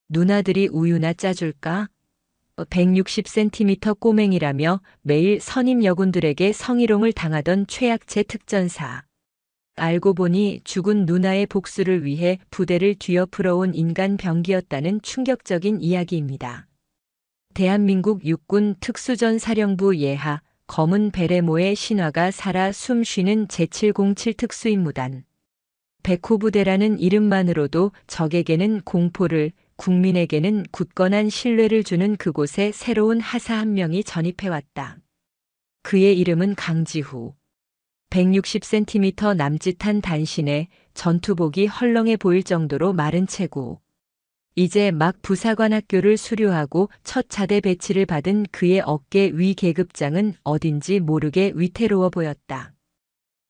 누나들이 우유나 짜줄까? 160cm 꼬맹이라며 매일 선임 여군들에게 성희롱을 당하던 최약체 특전사. 알고 보니 죽은 누나의 복수를 위해 부대를 뒤엎으러 온 인간 병기였다는 충격적인 이야기입니다. 대한민국 육군 특수전사령부 예하 검은 베레모의 신화가 살아 숨쉬는 제707 특수임무단. 백호부대라는 이름만으로도 적에게는 공포를, 국민에게는 굳건한 신뢰를 주는 그곳에 새로운 하사 한 명이 전입해왔다. 그의 이름은 강지후. 160cm 남짓한 단신에 전투복이 헐렁해 보일 정도로 마른 체구. 이제 막 부사관 학교를 수료하고 첫 자대 배치를 받은 그의 어깨 위 계급장은 어딘지 모르게 위태로워 보였다.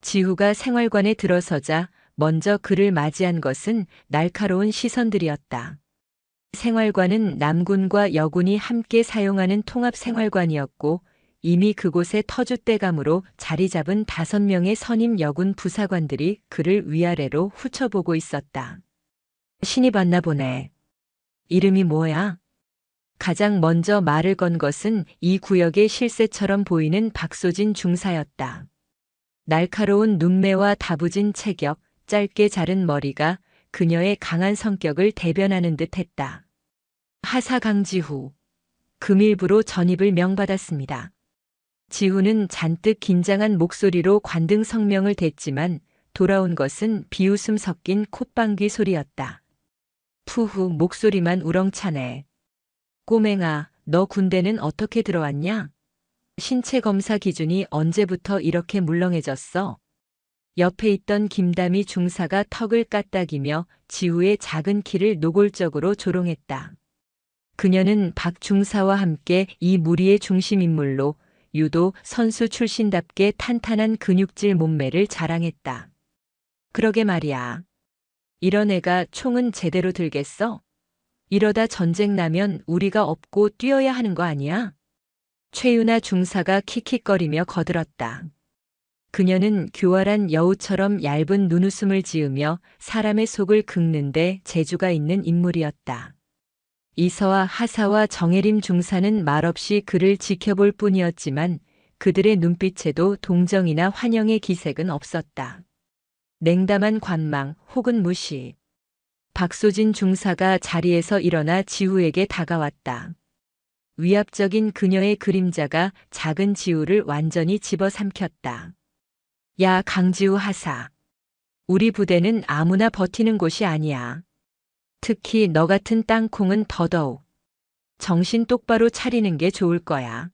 지후가 생활관에 들어서자 먼저 그를 맞이한 것은 날카로운 시선들이었다. 생활관은 남군과 여군이 함께 사용하는 통합 생활관이었고 이미 그곳에 터줏대감으로 자리 잡은 5명의 선임 여군 부사관들이 그를 위아래로 훑어보고 있었다. 신이 왔나 보네. 이름이 뭐야? 가장 먼저 말을 건 것은 이 구역의 실세처럼 보이는 박소진 중사였다. 날카로운 눈매와 다부진 체격, 짧게 자른 머리가 그녀의 강한 성격을 대변하는 듯 했다. 하사 강지후. 금일부로 전입을 명받았습니다. 지후는 잔뜩 긴장한 목소리로 관등 성명을 댔지만 돌아온 것은 비웃음 섞인 콧방귀 소리였다. 푸후 목소리만 우렁차네. 꼬맹아, 너 군대는 어떻게 들어왔냐? 신체 검사 기준이 언제부터 이렇게 물렁해졌어? 옆에 있던 김다미 중사가 턱을 까딱이며 지후의 작은 키를 노골적으로 조롱했다. 그녀는 박 중사와 함께 이 무리의 중심 인물로 유도 선수 출신답게 탄탄한 근육질 몸매를 자랑했다. 그러게 말이야. 이런 애가 총은 제대로 들겠어? 이러다 전쟁 나면 우리가 업고 뛰어야 하는 거 아니야? 최윤아 중사가 킥킥거리며 거들었다. 그녀는 교활한 여우처럼 얇은 눈웃음을 지으며 사람의 속을 긁는데 재주가 있는 인물이었다. 이서와 하사와 정혜림 중사는 말없이 그를 지켜볼 뿐이었지만 그들의 눈빛에도 동정이나 환영의 기색은 없었다. 냉담한 관망 혹은 무시. 박소진 중사가 자리에서 일어나 지후에게 다가왔다. 위압적인 그녀의 그림자가 작은 지후를 완전히 집어삼켰다. 야, 강지후 하사. 우리 부대는 아무나 버티는 곳이 아니야. 특히 너 같은 땅콩은 더더욱. 정신 똑바로 차리는 게 좋을 거야.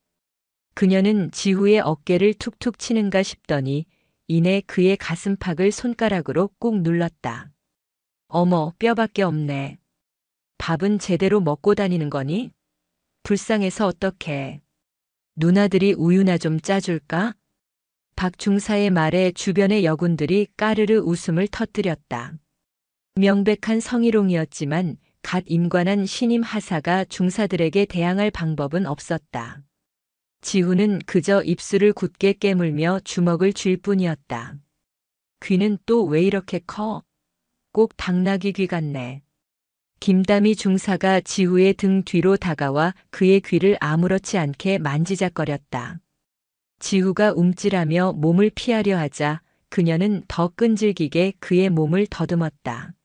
그녀는 지후의 어깨를 툭툭 치는가 싶더니 이내 그의 가슴팍을 손가락으로 꾹 눌렀다. 어머, 뼈밖에 없네. 밥은 제대로 먹고 다니는 거니? 불쌍해서 어떡해. 누나들이 우유나 좀 짜줄까? 박 중사의 말에 주변의 여군들이 까르르 웃음을 터뜨렸다. 명백한 성희롱이었지만 갓 임관한 신임 하사가 중사들에게 대항할 방법은 없었다. 지후는 그저 입술을 굳게 깨물며 주먹을 쥘 뿐이었다. 귀는 또 왜 이렇게 커? 꼭 당나귀 귀 같네. 김다미 중사가 지후의 등 뒤로 다가와 그의 귀를 아무렇지 않게 만지작거렸다. 지후가 움찔하며 몸을 피하려 하자 그녀는 더 끈질기게 그의 몸을 더듬었다.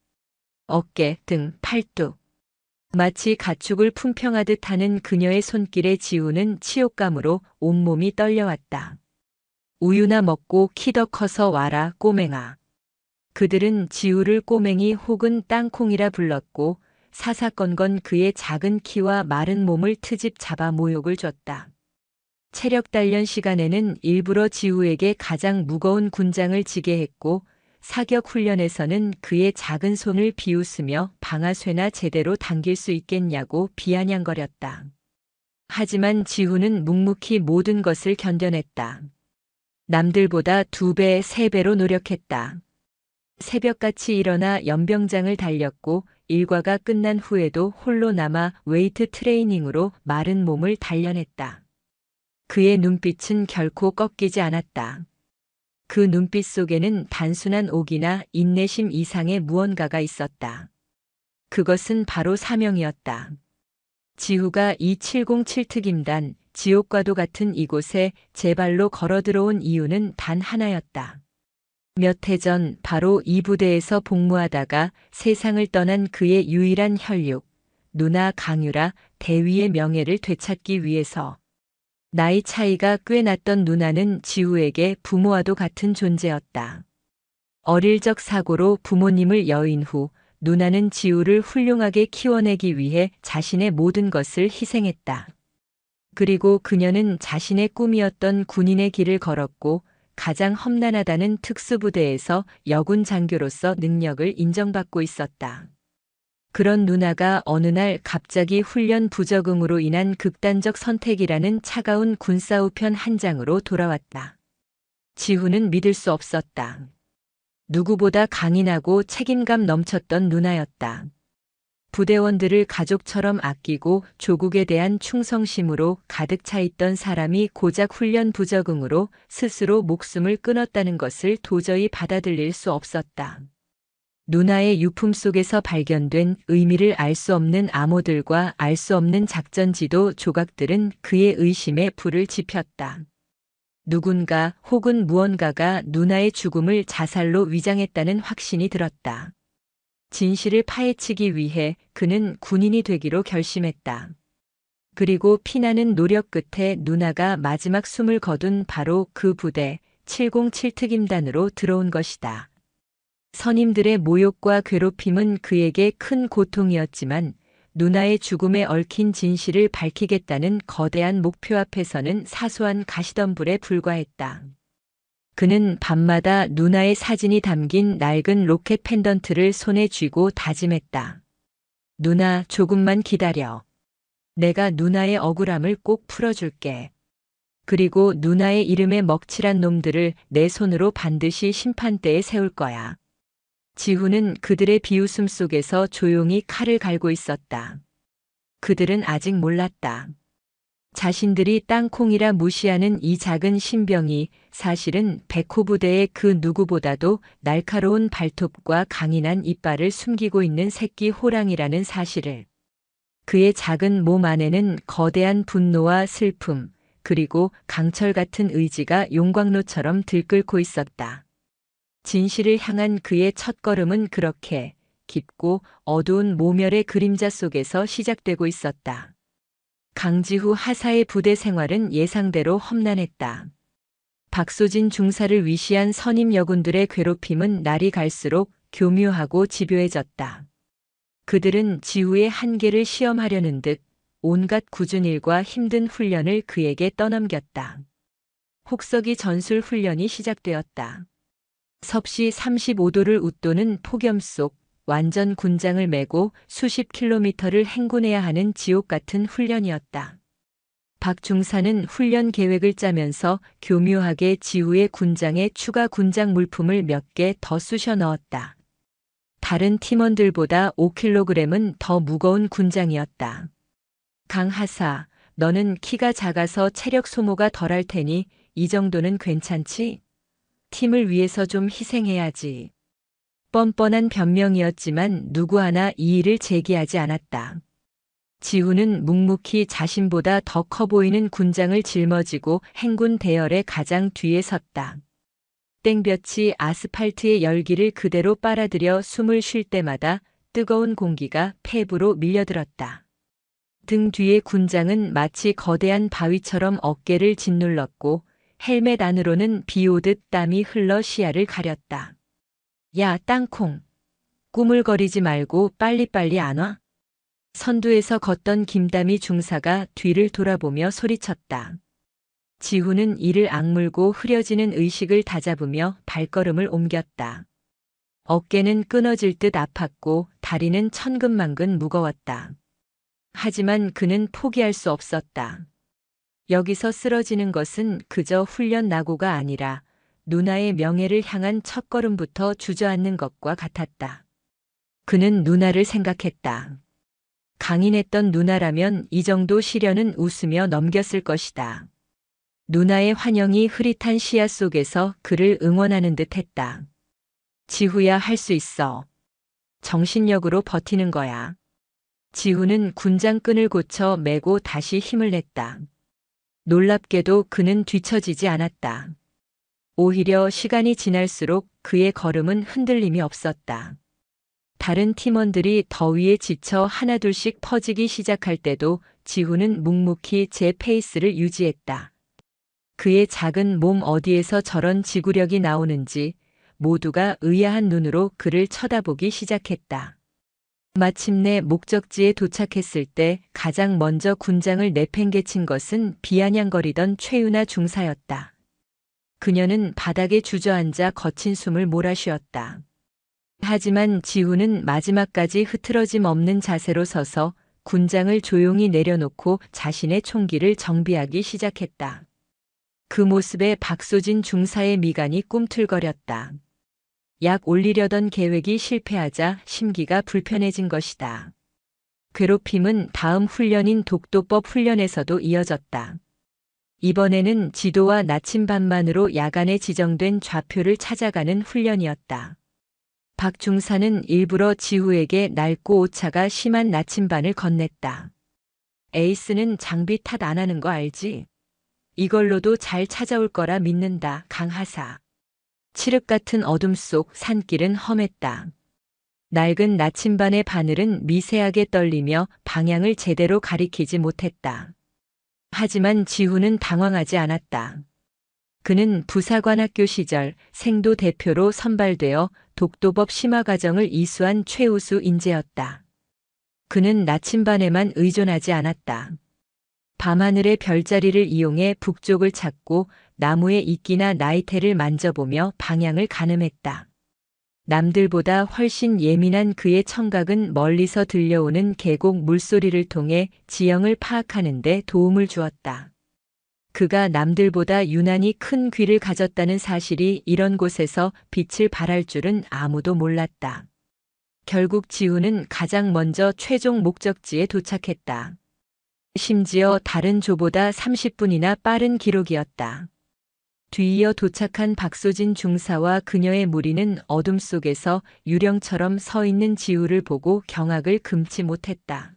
어깨, 등, 팔뚝. 마치 가축을 품평하듯 하는 그녀의 손길에 지후는 치욕감으로 온몸이 떨려왔다. 우유나 먹고 키 더 커서 와라, 꼬맹아. 그들은 지후를 꼬맹이 혹은 땅콩이라 불렀고 사사건건 그의 작은 키와 마른 몸을 트집 잡아 모욕을 줬다. 체력 단련 시간에는 일부러 지후에게 가장 무거운 군장을 지게 했고 사격 훈련에서는 그의 작은 손을 비웃으며 방아쇠나 제대로 당길 수 있겠냐고 비아냥거렸다. 하지만 지후는 묵묵히 모든 것을 견뎌냈다. 남들보다 2배, 3배로 노력했다. 새벽같이 일어나 연병장을 달렸고 일과가 끝난 후에도 홀로 남아 웨이트 트레이닝으로 마른 몸을 단련했다. 그의 눈빛은 결코 꺾이지 않았다. 그 눈빛 속에는 단순한 옥이나 인내심 이상의 무언가가 있었다. 그것은 바로 사명이었다. 지후가 이 707 특임단, 지옥과도 같은 이곳에 제 발로 걸어 들어온 이유는 단 하나였다. 몇 해 전 바로 이 부대에서 복무하다가 세상을 떠난 그의 유일한 혈육, 누나 강유라 대위의 명예를 되찾기 위해서. 나이 차이가 꽤 났던 누나는 지우에게 부모와도 같은 존재였다. 어릴 적 사고로 부모님을 여인 후 누나는 지우를 훌륭하게 키워내기 위해 자신의 모든 것을 희생했다. 그리고 그녀는 자신의 꿈이었던 군인의 길을 걸었고 가장 험난하다는 특수부대에서 여군 장교로서 능력을 인정받고 있었다. 그런 누나가 어느 날 갑자기 훈련 부적응으로 인한 극단적 선택이라는 차가운 군사우편 한 장으로 돌아왔다. 지후는 믿을 수 없었다. 누구보다 강인하고 책임감 넘쳤던 누나였다. 부대원들을 가족처럼 아끼고 조국에 대한 충성심으로 가득 차 있던 사람이 고작 훈련 부적응으로 스스로 목숨을 끊었다는 것을 도저히 받아들일 수 없었다. 누나의 유품 속에서 발견된 의미를 알 수 없는 암호들과 알 수 없는 작전 지도 조각들은 그의 의심에 불을 지폈다. 누군가 혹은 무언가가 누나의 죽음을 자살로 위장했다는 확신이 들었다. 진실을 파헤치기 위해 그는 군인이 되기로 결심했다. 그리고 피나는 노력 끝에 누나가 마지막 숨을 거둔 바로 그 부대 707 특임단으로 들어온 것이다. 선임들의 모욕과 괴롭힘은 그에게 큰 고통이었지만 누나의 죽음에 얽힌 진실을 밝히겠다는 거대한 목표 앞에서는 사소한 가시덤불에 불과했다. 그는 밤마다 누나의 사진이 담긴 낡은 로켓 펜던트를 손에 쥐고 다짐했다. 누나, 조금만 기다려. 내가 누나의 억울함을 꼭 풀어줄게. 그리고 누나의 이름에 먹칠한 놈들을 내 손으로 반드시 심판대에 세울 거야. 지후는 그들의 비웃음 속에서 조용히 칼을 갈고 있었다. 그들은 아직 몰랐다. 자신들이 땅콩이라 무시하는 이 작은 신병이 사실은 백호 부대의 그 누구보다도 날카로운 발톱과 강인한 이빨을 숨기고 있는 새끼 호랑이라는 사실을. 그의 작은 몸 안에는 거대한 분노와 슬픔, 그리고 강철 같은 의지가 용광로처럼 들끓고 있었다. 진실을 향한 그의 첫걸음은 그렇게 깊고 어두운 모멸의 그림자 속에서 시작되고 있었다. 강지후 하사의 부대 생활은 예상대로 험난했다. 박소진 중사를 위시한 선임 여군들의 괴롭힘은 날이 갈수록 교묘하고 집요해졌다. 그들은 지후의 한계를 시험하려는 듯 온갖 굳은 일과 힘든 훈련을 그에게 떠넘겼다. 혹서기 전술 훈련이 시작되었다. 섭씨 35도를 웃도는 폭염 속 완전 군장을 메고 수십 킬로미터를 행군해야 하는 지옥 같은 훈련이었다. 박 중사는 훈련 계획을 짜면서 교묘하게 지후의 군장에 추가 군장 물품을 몇 개 더 쑤셔 넣었다. 다른 팀원들보다 5kg은 더 무거운 군장이었다. 강 하사, 너는 키가 작아서 체력 소모가 덜할 테니 이 정도는 괜찮지? 팀을 위해서 좀 희생해야지. 뻔뻔한 변명이었지만 누구 하나 이의를 제기하지 않았다. 지후는 묵묵히 자신보다 더 커 보이는 군장을 짊어지고 행군 대열의 가장 뒤에 섰다. 땡볕이 아스팔트의 열기를 그대로 빨아들여 숨을 쉴 때마다 뜨거운 공기가 폐부로 밀려들었다. 등 뒤의 군장은 마치 거대한 바위처럼 어깨를 짓눌렀고 헬멧 안으로는 비 오듯 땀이 흘러 시야를 가렸다. 야, 땅콩. 꾸물거리지 말고 빨리빨리 안 와? 선두에서 걷던 김다미 중사가 뒤를 돌아보며 소리쳤다. 지후는 이를 악물고 흐려지는 의식을 다잡으며 발걸음을 옮겼다. 어깨는 끊어질 듯 아팠고 다리는 천근만근 무거웠다. 하지만 그는 포기할 수 없었다. 여기서 쓰러지는 것은 그저 훈련 낙오가 아니라 누나의 명예를 향한 첫걸음부터 주저앉는 것과 같았다. 그는 누나를 생각했다. 강인했던 누나라면 이 정도 시련은 웃으며 넘겼을 것이다. 누나의 환영이 흐릿한 시야 속에서 그를 응원하는 듯 했다. 지후야, 할 수 있어. 정신력으로 버티는 거야. 지훈은 군장 끈을 고쳐 매고 다시 힘을 냈다. 놀랍게도 그는 뒤처지지 않았다. 오히려 시간이 지날수록 그의 걸음은 흔들림이 없었다. 다른 팀원들이 더위에 지쳐 하나둘씩 퍼지기 시작할 때도 지훈은 묵묵히 제 페이스를 유지했다. 그의 작은 몸 어디에서 저런 지구력이 나오는지 모두가 의아한 눈으로 그를 쳐다보기 시작했다. 마침내 목적지에 도착했을 때 가장 먼저 군장을 내팽개친 것은 비아냥거리던 최윤아 중사였다. 그녀는 바닥에 주저앉아 거친 숨을 몰아쉬었다. 하지만 지훈은 마지막까지 흐트러짐 없는 자세로 서서 군장을 조용히 내려놓고 자신의 총기를 정비하기 시작했다. 그 모습에 박소진 중사의 미간이 꿈틀거렸다. 약 올리려던 계획이 실패하자 심기가 불편해진 것이다. 괴롭힘은 다음 훈련인 독도법 훈련에서도 이어졌다. 이번에는 지도와 나침반만으로 야간에 지정된 좌표를 찾아가는 훈련이었다. 박 중사는 일부러 지후에게 낡고 오차가 심한 나침반을 건넸다. 에이스는 장비 탓 안 하는 거 알지? 이걸로도 잘 찾아올 거라 믿는다, 강하사. 칠흑 같은 어둠 속 산길은 험했다. 낡은 나침반의 바늘은 미세하게 떨리며 방향을 제대로 가리키지 못했다. 하지만 지훈은 당황하지 않았다. 그는 부사관학교 시절 생도 대표로 선발되어 독도법 심화 과정을 이수한 최우수 인재였다. 그는 나침반에만 의존하지 않았다. 밤하늘의 별자리를 이용해 북쪽을 찾고 나무의 이끼나 나이테를 만져보며 방향을 가늠했다. 남들보다 훨씬 예민한 그의 청각은 멀리서 들려오는 계곡 물소리를 통해 지형을 파악하는 데 도움을 주었다. 그가 남들보다 유난히 큰 귀를 가졌다는 사실이 이런 곳에서 빛을 발할 줄은 아무도 몰랐다. 결국 지훈은 가장 먼저 최종 목적지에 도착했다. 심지어 다른 조보다 30분이나 빠른 기록이었다. 뒤이어 도착한 박소진 중사와 그녀의 무리는 어둠 속에서 유령처럼 서 있는 지우를 보고 경악을 금치 못했다.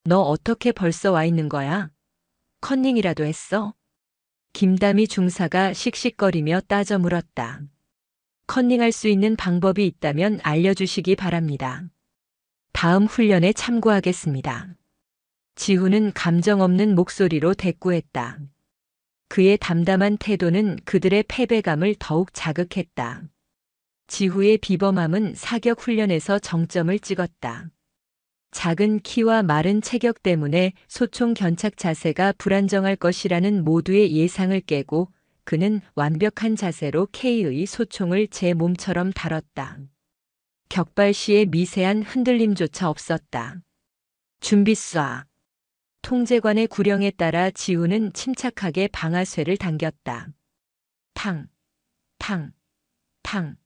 너 어떻게 벌써 와 있는 거야? 컨닝이라도 했어? 김다미 중사가 씩씩거리며 따져 물었다. 컨닝할 수 있는 방법이 있다면 알려주시기 바랍니다. 다음 훈련에 참고하겠습니다. 지훈은 감정 없는 목소리로 대꾸했다. 그의 담담한 태도는 그들의 패배감을 더욱 자극했다. 지후의 비범함은 사격 훈련에서 정점을 찍었다. 작은 키와 마른 체격 때문에 소총 견착 자세가 불안정할 것이라는 모두의 예상을 깨고 그는 완벽한 자세로 K의 소총을 제 몸처럼 다뤘다. 격발 시의 미세한 흔들림조차 없었다. 준비 쏴. 통제관의 구령에 따라 지훈은 침착하게 방아쇠를 당겼다. 탕, 탕, 탕.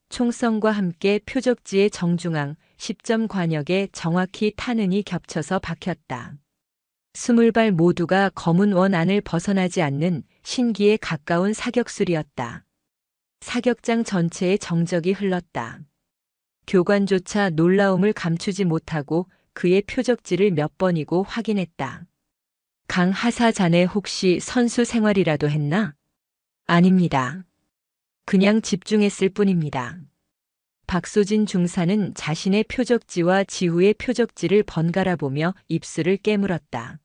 총성과 함께 표적지의 정중앙 10점 관역에 정확히 타는이 겹쳐서 박혔다. 20발 모두가 검은 원 안을 벗어나지 않는 신기에 가까운 사격술이었다. 사격장 전체에 정적이 흘렀다. 교관조차 놀라움을 감추지 못하고 그의 표적지를 몇 번이고 확인했다. 강하사 자네 혹시 선수 생활이라도 했나? 아닙니다. 그냥 집중했을 뿐입니다. 박소진 중사는 자신의 표적지와 지후의 표적지를 번갈아 보며 입술을 깨물었다.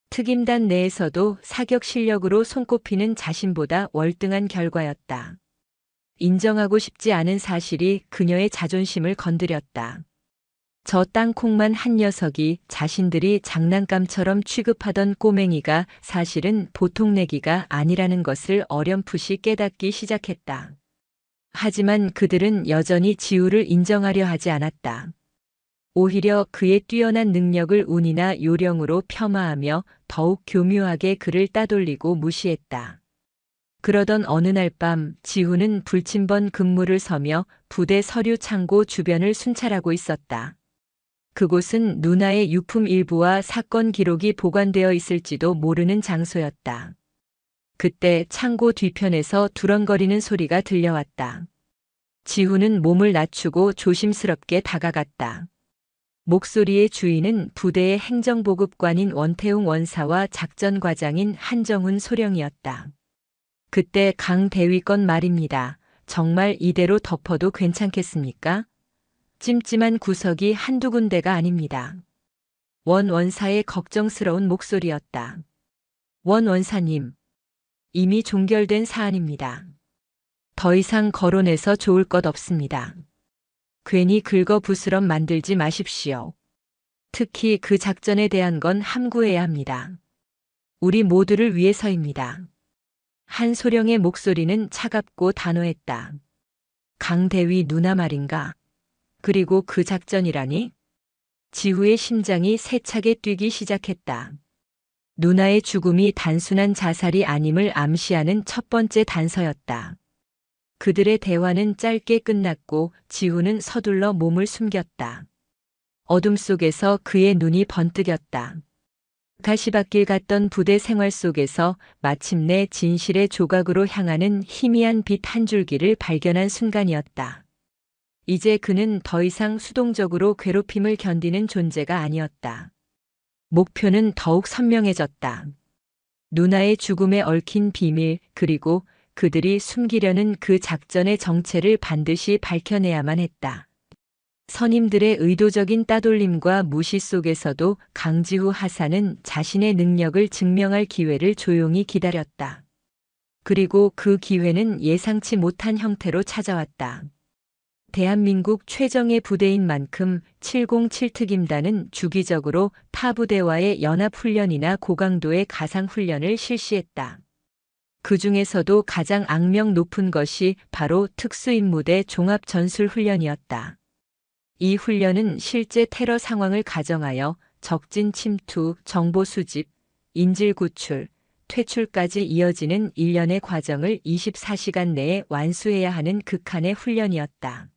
특임단 내에서도 사격 실력으로 손꼽히는 자신보다 월등한 결과였다. 인정하고 싶지 않은 사실이 그녀의 자존심을 건드렸다. 저 땅콩만 한 녀석이 자신들이 장난감처럼 취급하던 꼬맹이가 사실은 보통 내기가 아니라는 것을 어렴풋이 깨닫기 시작했다. 하지만 그들은 여전히 지우를 인정하려 하지 않았다. 오히려 그의 뛰어난 능력을 운이나 요령으로 폄하하며 더욱 교묘하게 그를 따돌리고 무시했다. 그러던 어느 날 밤 지우는 불침번 근무를 서며 부대 서류 창고 주변을 순찰하고 있었다. 그곳은 누나의 유품 일부와 사건 기록이 보관되어 있을지도 모르는 장소였다. 그때 창고 뒤편에서 두런거리는 소리가 들려왔다. 지후는 몸을 낮추고 조심스럽게 다가갔다. 목소리의 주인은 부대의 행정보급관인 원태웅 원사와 작전과장인 한정훈 소령이었다. 그때 강 대위건 말입니다. 정말 이대로 덮어도 괜찮겠습니까? 찜찜한 구석이 한두 군데가 아닙니다. 원 원사의 걱정스러운 목소리였다. 원 원사님, 이미 종결된 사안입니다. 더 이상 거론해서 좋을 것 없습니다. 괜히 긁어부스럼 만들지 마십시오. 특히 그 작전에 대한 건 함구해야 합니다. 우리 모두를 위해서입니다. 한소령의 목소리는 차갑고 단호했다. 강대위 누나 말인가? 그리고 그 작전이라니? 지후의 심장이 세차게 뛰기 시작했다. 누나의 죽음이 단순한 자살이 아님을 암시하는 첫 번째 단서였다. 그들의 대화는 짧게 끝났고 지후는 서둘러 몸을 숨겼다. 어둠 속에서 그의 눈이 번뜩였다. 가시밭길 갔던 부대 생활 속에서 마침내 진실의 조각으로 향하는 희미한 빛 한 줄기를 발견한 순간이었다. 이제 그는 더 이상 수동적으로 괴롭힘을 견디는 존재가 아니었다. 목표는 더욱 선명해졌다. 누나의 죽음에 얽힌 비밀, 그리고 그들이 숨기려는 그 작전의 정체를 반드시 밝혀내야만 했다. 선임들의 의도적인 따돌림과 무시 속에서도 강지후 하사는 자신의 능력을 증명할 기회를 조용히 기다렸다. 그리고 그 기회는 예상치 못한 형태로 찾아왔다. 대한민국 최정예 부대인 만큼 707특임단은 주기적으로 타 부대와의 연합훈련이나 고강도의 가상훈련을 실시했다. 그 중에서도 가장 악명 높은 것이 바로 특수임무대 종합전술훈련이었다. 이 훈련은 실제 테러 상황을 가정하여 적진 침투, 정보 수집, 인질 구출, 퇴출까지 이어지는 일련의 과정을 24시간 내에 완수해야 하는 극한의 훈련이었다.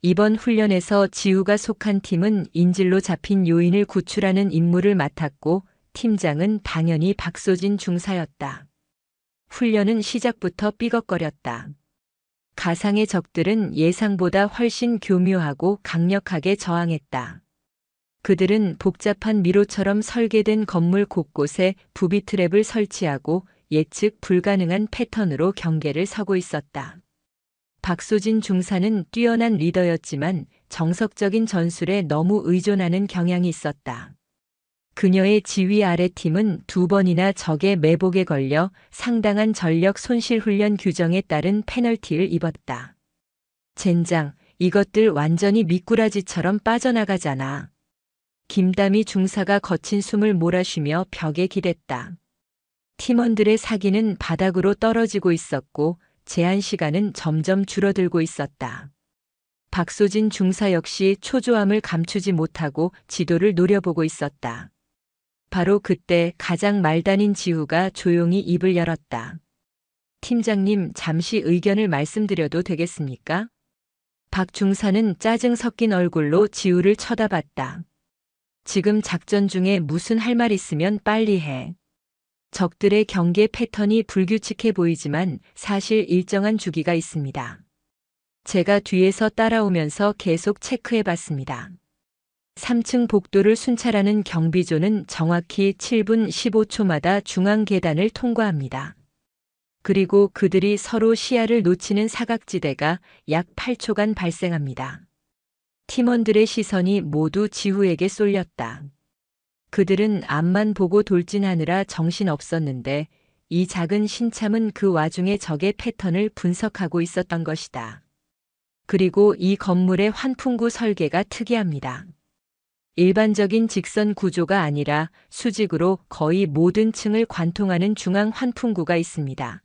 이번 훈련에서 지후가 속한 팀은 인질로 잡힌 요인을 구출하는 임무를 맡았고 팀장은 당연히 박소진 중사였다. 훈련은 시작부터 삐걱거렸다. 가상의 적들은 예상보다 훨씬 교묘하고 강력하게 저항했다. 그들은 복잡한 미로처럼 설계된 건물 곳곳에 부비 트랩을 설치하고 예측 불가능한 패턴으로 경계를 서고 있었다. 박소진 중사는 뛰어난 리더였지만 정석적인 전술에 너무 의존하는 경향이 있었다. 그녀의 지휘 아래 팀은 2번이나 적의 매복에 걸려 상당한 전력 손실 훈련 규정에 따른 페널티를 입었다. 젠장, 이것들 완전히 미꾸라지처럼 빠져나가잖아. 김다미 중사가 거친 숨을 몰아쉬며 벽에 기댔다. 팀원들의 사기는 바닥으로 떨어지고 있었고 제한 시간은 점점 줄어들고 있었다. 박소진 중사 역시 초조함을 감추지 못하고 지도를 노려보고 있었다. 바로 그때 가장 말단인 지후가 조용히 입을 열었다. 팀장님, 잠시 의견을 말씀드려도 되겠습니까? 박 중사는 짜증 섞인 얼굴로 지후를 쳐다봤다. 지금 작전 중에 무슨 할 말 있으면 빨리 해. 적들의 경계 패턴이 불규칙해 보이지만 사실 일정한 주기가 있습니다. 제가 뒤에서 따라오면서 계속 체크해 봤습니다. 3층 복도를 순찰하는 경비조는 정확히 7분 15초마다 중앙 계단을 통과합니다. 그리고 그들이 서로 시야를 놓치는 사각지대가 약 8초간 발생합니다. 팀원들의 시선이 모두 지후에게 쏠렸다. 그들은 앞만 보고 돌진하느라 정신없었는데 이 작은 신참은 그 와중에 적의 패턴을 분석하고 있었던 것이다. 그리고 이 건물의 환풍구 설계가 특이합니다. 일반적인 직선 구조가 아니라 수직으로 거의 모든 층을 관통하는 중앙 환풍구가 있습니다.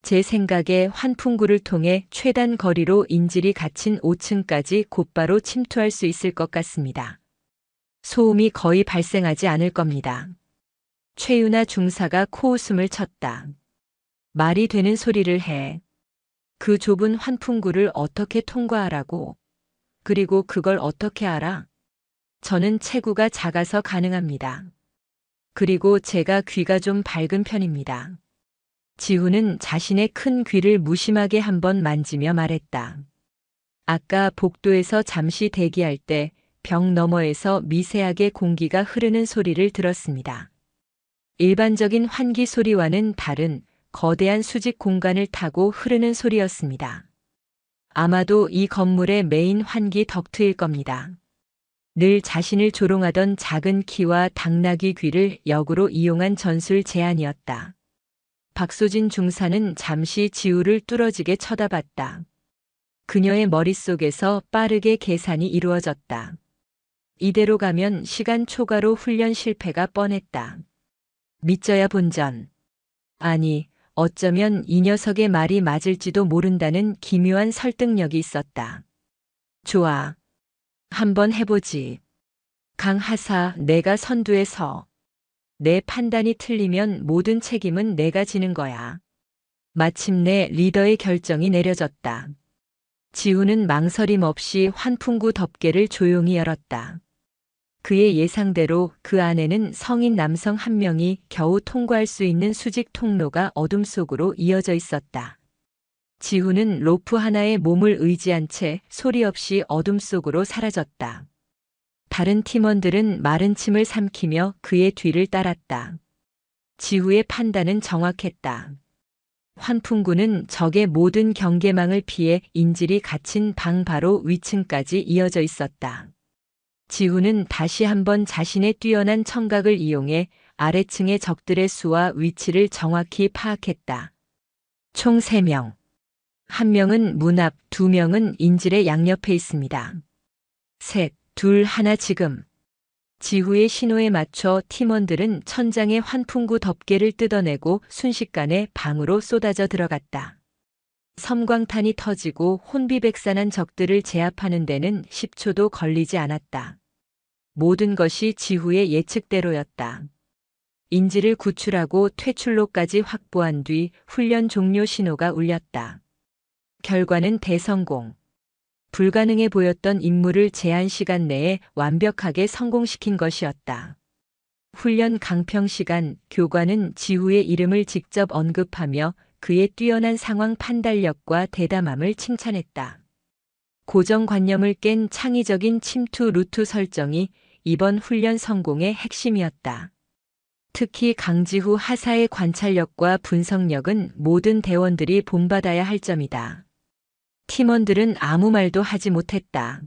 제 생각에 환풍구를 통해 최단 거리로 인질이 갇힌 5층까지 곧바로 침투할 수 있을 것 같습니다. 소음이 거의 발생하지 않을 겁니다. 최윤아 중사가 코웃음을 쳤다. 말이 되는 소리를 해. 그 좁은 환풍구를 어떻게 통과하라고? 그리고 그걸 어떻게 알아? 저는 체구가 작아서 가능합니다. 그리고 제가 귀가 좀 밝은 편입니다. 지후는 자신의 큰 귀를 무심하게 한번 만지며 말했다. 아까 복도에서 잠시 대기할 때 벽 너머에서 미세하게 공기가 흐르는 소리를 들었습니다. 일반적인 환기 소리와는 다른 거대한 수직 공간을 타고 흐르는 소리였습니다. 아마도 이 건물의 메인 환기 덕트일 겁니다. 늘 자신을 조롱하던 작은 키와 당나귀 귀를 역으로 이용한 전술 제안이었다. 박소진 중사는 잠시 지우를 뚫어지게 쳐다봤다. 그녀의 머릿속에서 빠르게 계산이 이루어졌다. 이대로 가면 시간 초과로 훈련 실패가 뻔했다. 믿져야 본전. 아니, 어쩌면 이 녀석의 말이 맞을지도 모른다는 기묘한 설득력이 있었다. 좋아. 한번 해보지. 강하사, 내가 선두에 서. 내 판단이 틀리면 모든 책임은 내가 지는 거야. 마침내 리더의 결정이 내려졌다. 지우는 망설임 없이 환풍구 덮개를 조용히 열었다. 그의 예상대로 그 안에는 성인 남성 한 명이 겨우 통과할 수 있는 수직 통로가 어둠 속으로 이어져 있었다. 지우는 로프 하나에 몸을 의지한 채 소리 없이 어둠 속으로 사라졌다. 다른 팀원들은 마른 침을 삼키며 그의 뒤를 따랐다. 지우의 판단은 정확했다. 환풍구는 적의 모든 경계망을 피해 인질이 갇힌 방 바로 위층까지 이어져 있었다. 지우는 다시 한번 자신의 뛰어난 청각을 이용해 아래층의 적들의 수와 위치를 정확히 파악했다. 총 3명. 1명은 문 앞, 2명은 인질의 양옆에 있습니다. 셋, 둘, 하나 지금. 지후의 신호에 맞춰 팀원들은 천장의 환풍구 덮개를 뜯어내고 순식간에 방으로 쏟아져 들어갔다. 섬광탄이 터지고 혼비백산한 적들을 제압하는 데는 10초도 걸리지 않았다. 모든 것이 지후의 예측대로였다. 인지를 구출하고 퇴출로까지 확보한 뒤 훈련 종료 신호가 울렸다. 결과는 대성공. 불가능해 보였던 임무를 제한 시간 내에 완벽하게 성공시킨 것이었다. 훈련 강평 시간, 교관은 지후의 이름을 직접 언급하며 그의 뛰어난 상황 판단력과 대담함을 칭찬했다. 고정관념을 깬 창의적인 침투 루트 설정이 이번 훈련 성공의 핵심이었다. 특히 강지후 하사의 관찰력과 분석력은 모든 대원들이 본받아야 할 점이다. 팀원들은 아무 말도 하지 못했다.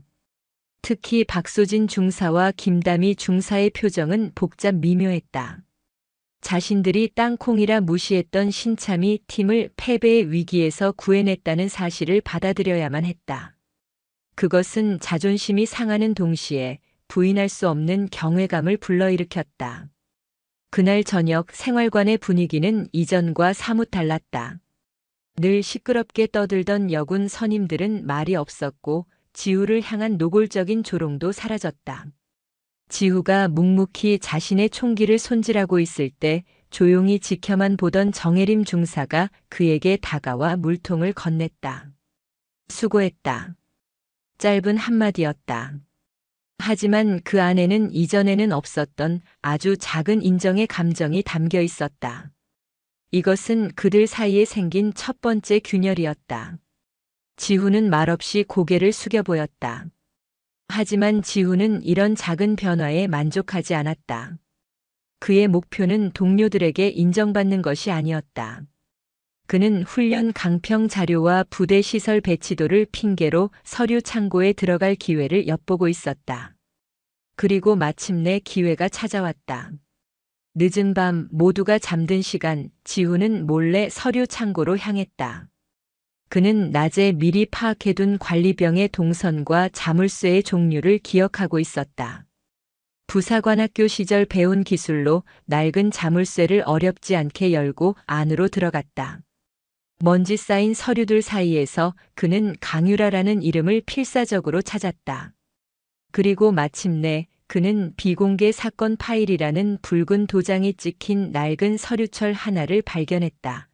특히 박소진 중사와 김다미 중사의 표정은 복잡 미묘했다. 자신들이 땅콩이라 무시했던 신참이 팀을 패배의 위기에서 구해냈다는 사실을 받아들여야만 했다. 그것은 자존심이 상하는 동시에 부인할 수 없는 경외감을 불러일으켰다. 그날 저녁 생활관의 분위기는 이전과 사뭇 달랐다. 늘 시끄럽게 떠들던 여군 선임들은 말이 없었고 지후를 향한 노골적인 조롱도 사라졌다. 지후가 묵묵히 자신의 총기를 손질하고 있을 때 조용히 지켜만 보던 정혜림 중사가 그에게 다가와 물통을 건넸다. 수고했다. 짧은 한마디였다. 하지만 그 안에는 이전에는 없었던 아주 작은 인정의 감정이 담겨 있었다. 이것은 그들 사이에 생긴 첫 번째 균열이었다. 지후는 말없이 고개를 숙여 보였다. 하지만 지후는 이런 작은 변화에 만족하지 않았다. 그의 목표는 동료들에게 인정받는 것이 아니었다. 그는 훈련 강평 자료와 부대 시설 배치도를 핑계로 서류 창고에 들어갈 기회를 엿보고 있었다. 그리고 마침내 기회가 찾아왔다. 늦은 밤 모두가 잠든 시간, 지후는 몰래 서류 창고로 향했다. 그는 낮에 미리 파악해둔 관리병의 동선과 자물쇠의 종류를 기억하고 있었다. 부사관학교 시절 배운 기술로 낡은 자물쇠를 어렵지 않게 열고 안으로 들어갔다. 먼지 쌓인 서류들 사이에서 그는 강유라라는 이름을 필사적으로 찾았다. 그리고 마침내 그는 비공개 사건 파일이라는 붉은 도장이 찍힌 낡은 서류철 하나를 발견했다.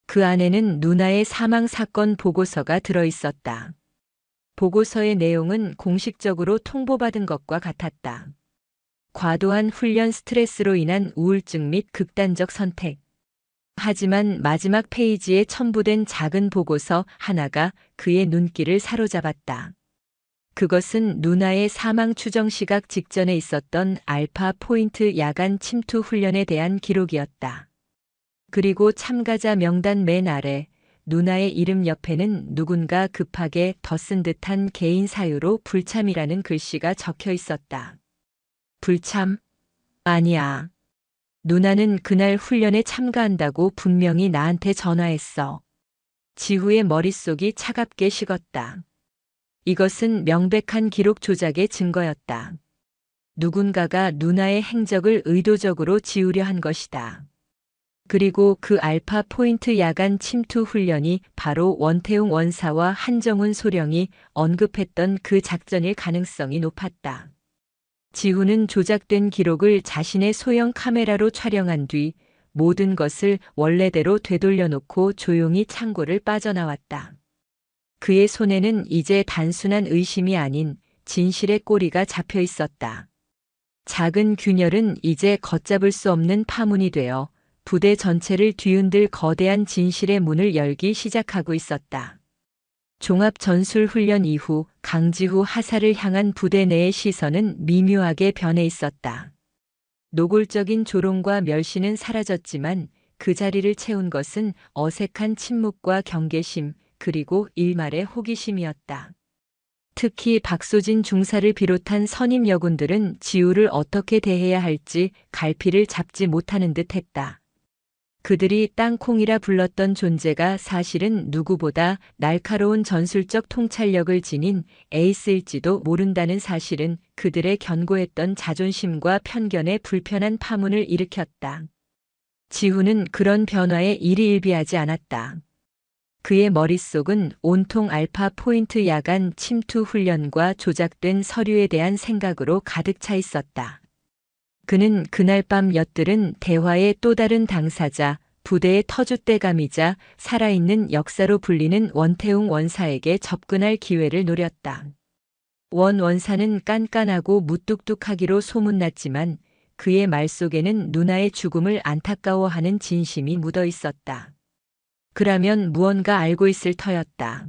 그 안에는 누나의 사망 사건 보고서가 들어 있었다. 보고서의 내용은 공식적으로 통보받은 것과 같았다. 과도한 훈련 스트레스로 인한 우울증 및 극단적 선택. 하지만 마지막 페이지에 첨부된 작은 보고서 하나가 그의 눈길을 사로잡았다. 그것은 누나의 사망 추정 시각 직전에 있었던 알파 포인트 야간 침투 훈련에 대한 기록이었다. 그리고 참가자 명단 맨 아래 누나의 이름 옆에는 누군가 급하게 덧쓴 듯한 개인 사유로 불참이라는 글씨가 적혀 있었다. 불참? 아니야. 누나는 그날 훈련에 참가한다고 분명히 나한테 전화했어. 지후의 머릿속이 차갑게 식었다. 이것은 명백한 기록 조작의 증거였다. 누군가가 누나의 행적을 의도적으로 지우려 한 것이다. 그리고 그 알파 포인트 야간 침투 훈련이 바로 원태웅 원사와 한정훈 소령이 언급했던 그 작전일 가능성이 높았다. 지후는 조작된 기록을 자신의 소형 카메라로 촬영한 뒤 모든 것을 원래대로 되돌려놓고 조용히 창고를 빠져나왔다. 그의 손에는 이제 단순한 의심이 아닌 진실의 꼬리가 잡혀 있었다. 작은 균열은 이제 걷잡을 수 없는 파문이 되어 부대 전체를 뒤흔들 거대한 진실의 문을 열기 시작하고 있었다. 종합전술훈련 이후 강지후 하사를 향한 부대 내의 시선은 미묘하게 변해 있었다. 노골적인 조롱과 멸시는 사라졌지만 그 자리를 채운 것은 어색한 침묵과 경계심 그리고 일말의 호기심이었다. 특히 박소진 중사를 비롯한 선임 여군들은 지우를 어떻게 대해야 할지 갈피를 잡지 못하는 듯했다. 그들이 땅콩이라 불렀던 존재가 사실은 누구보다 날카로운 전술적 통찰력을 지닌 에이스일지도 모른다는 사실은 그들의 견고했던 자존심과 편견에 불편한 파문을 일으켰다. 지후는 그런 변화에 일희일비하지 않았다. 그의 머릿속은 온통 알파 포인트 야간 침투 훈련과 조작된 서류에 대한 생각으로 가득 차 있었다. 그는 그날 밤 엿들은 대화의 또 다른 당사자, 부대의 터줏대감이자 살아있는 역사로 불리는 원태웅 원사에게 접근할 기회를 노렸다. 원 원사는 깐깐하고 무뚝뚝하기로 소문났지만 그의 말 속에는 누나의 죽음을 안타까워하는 진심이 묻어 있었다. 그라면 무언가 알고 있을 터였다.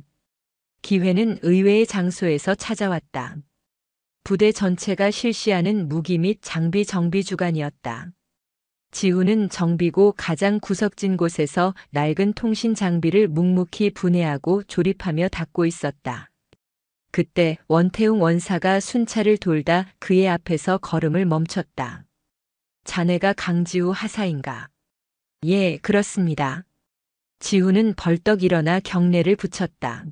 기회는 의외의 장소에서 찾아왔다. 부대 전체가 실시하는 무기 및 장비 정비 주간이었다. 지후는 정비고 가장 구석진 곳에서 낡은 통신 장비를 묵묵히 분해하고 조립하며 닦고 있었다. 그때 원태웅 원사가 순찰을 돌다 그의 앞에서 걸음을 멈췄다. 자네가 강지후 하사인가? 예, 그렇습니다. 지후는 벌떡 일어나 경례를 붙였다.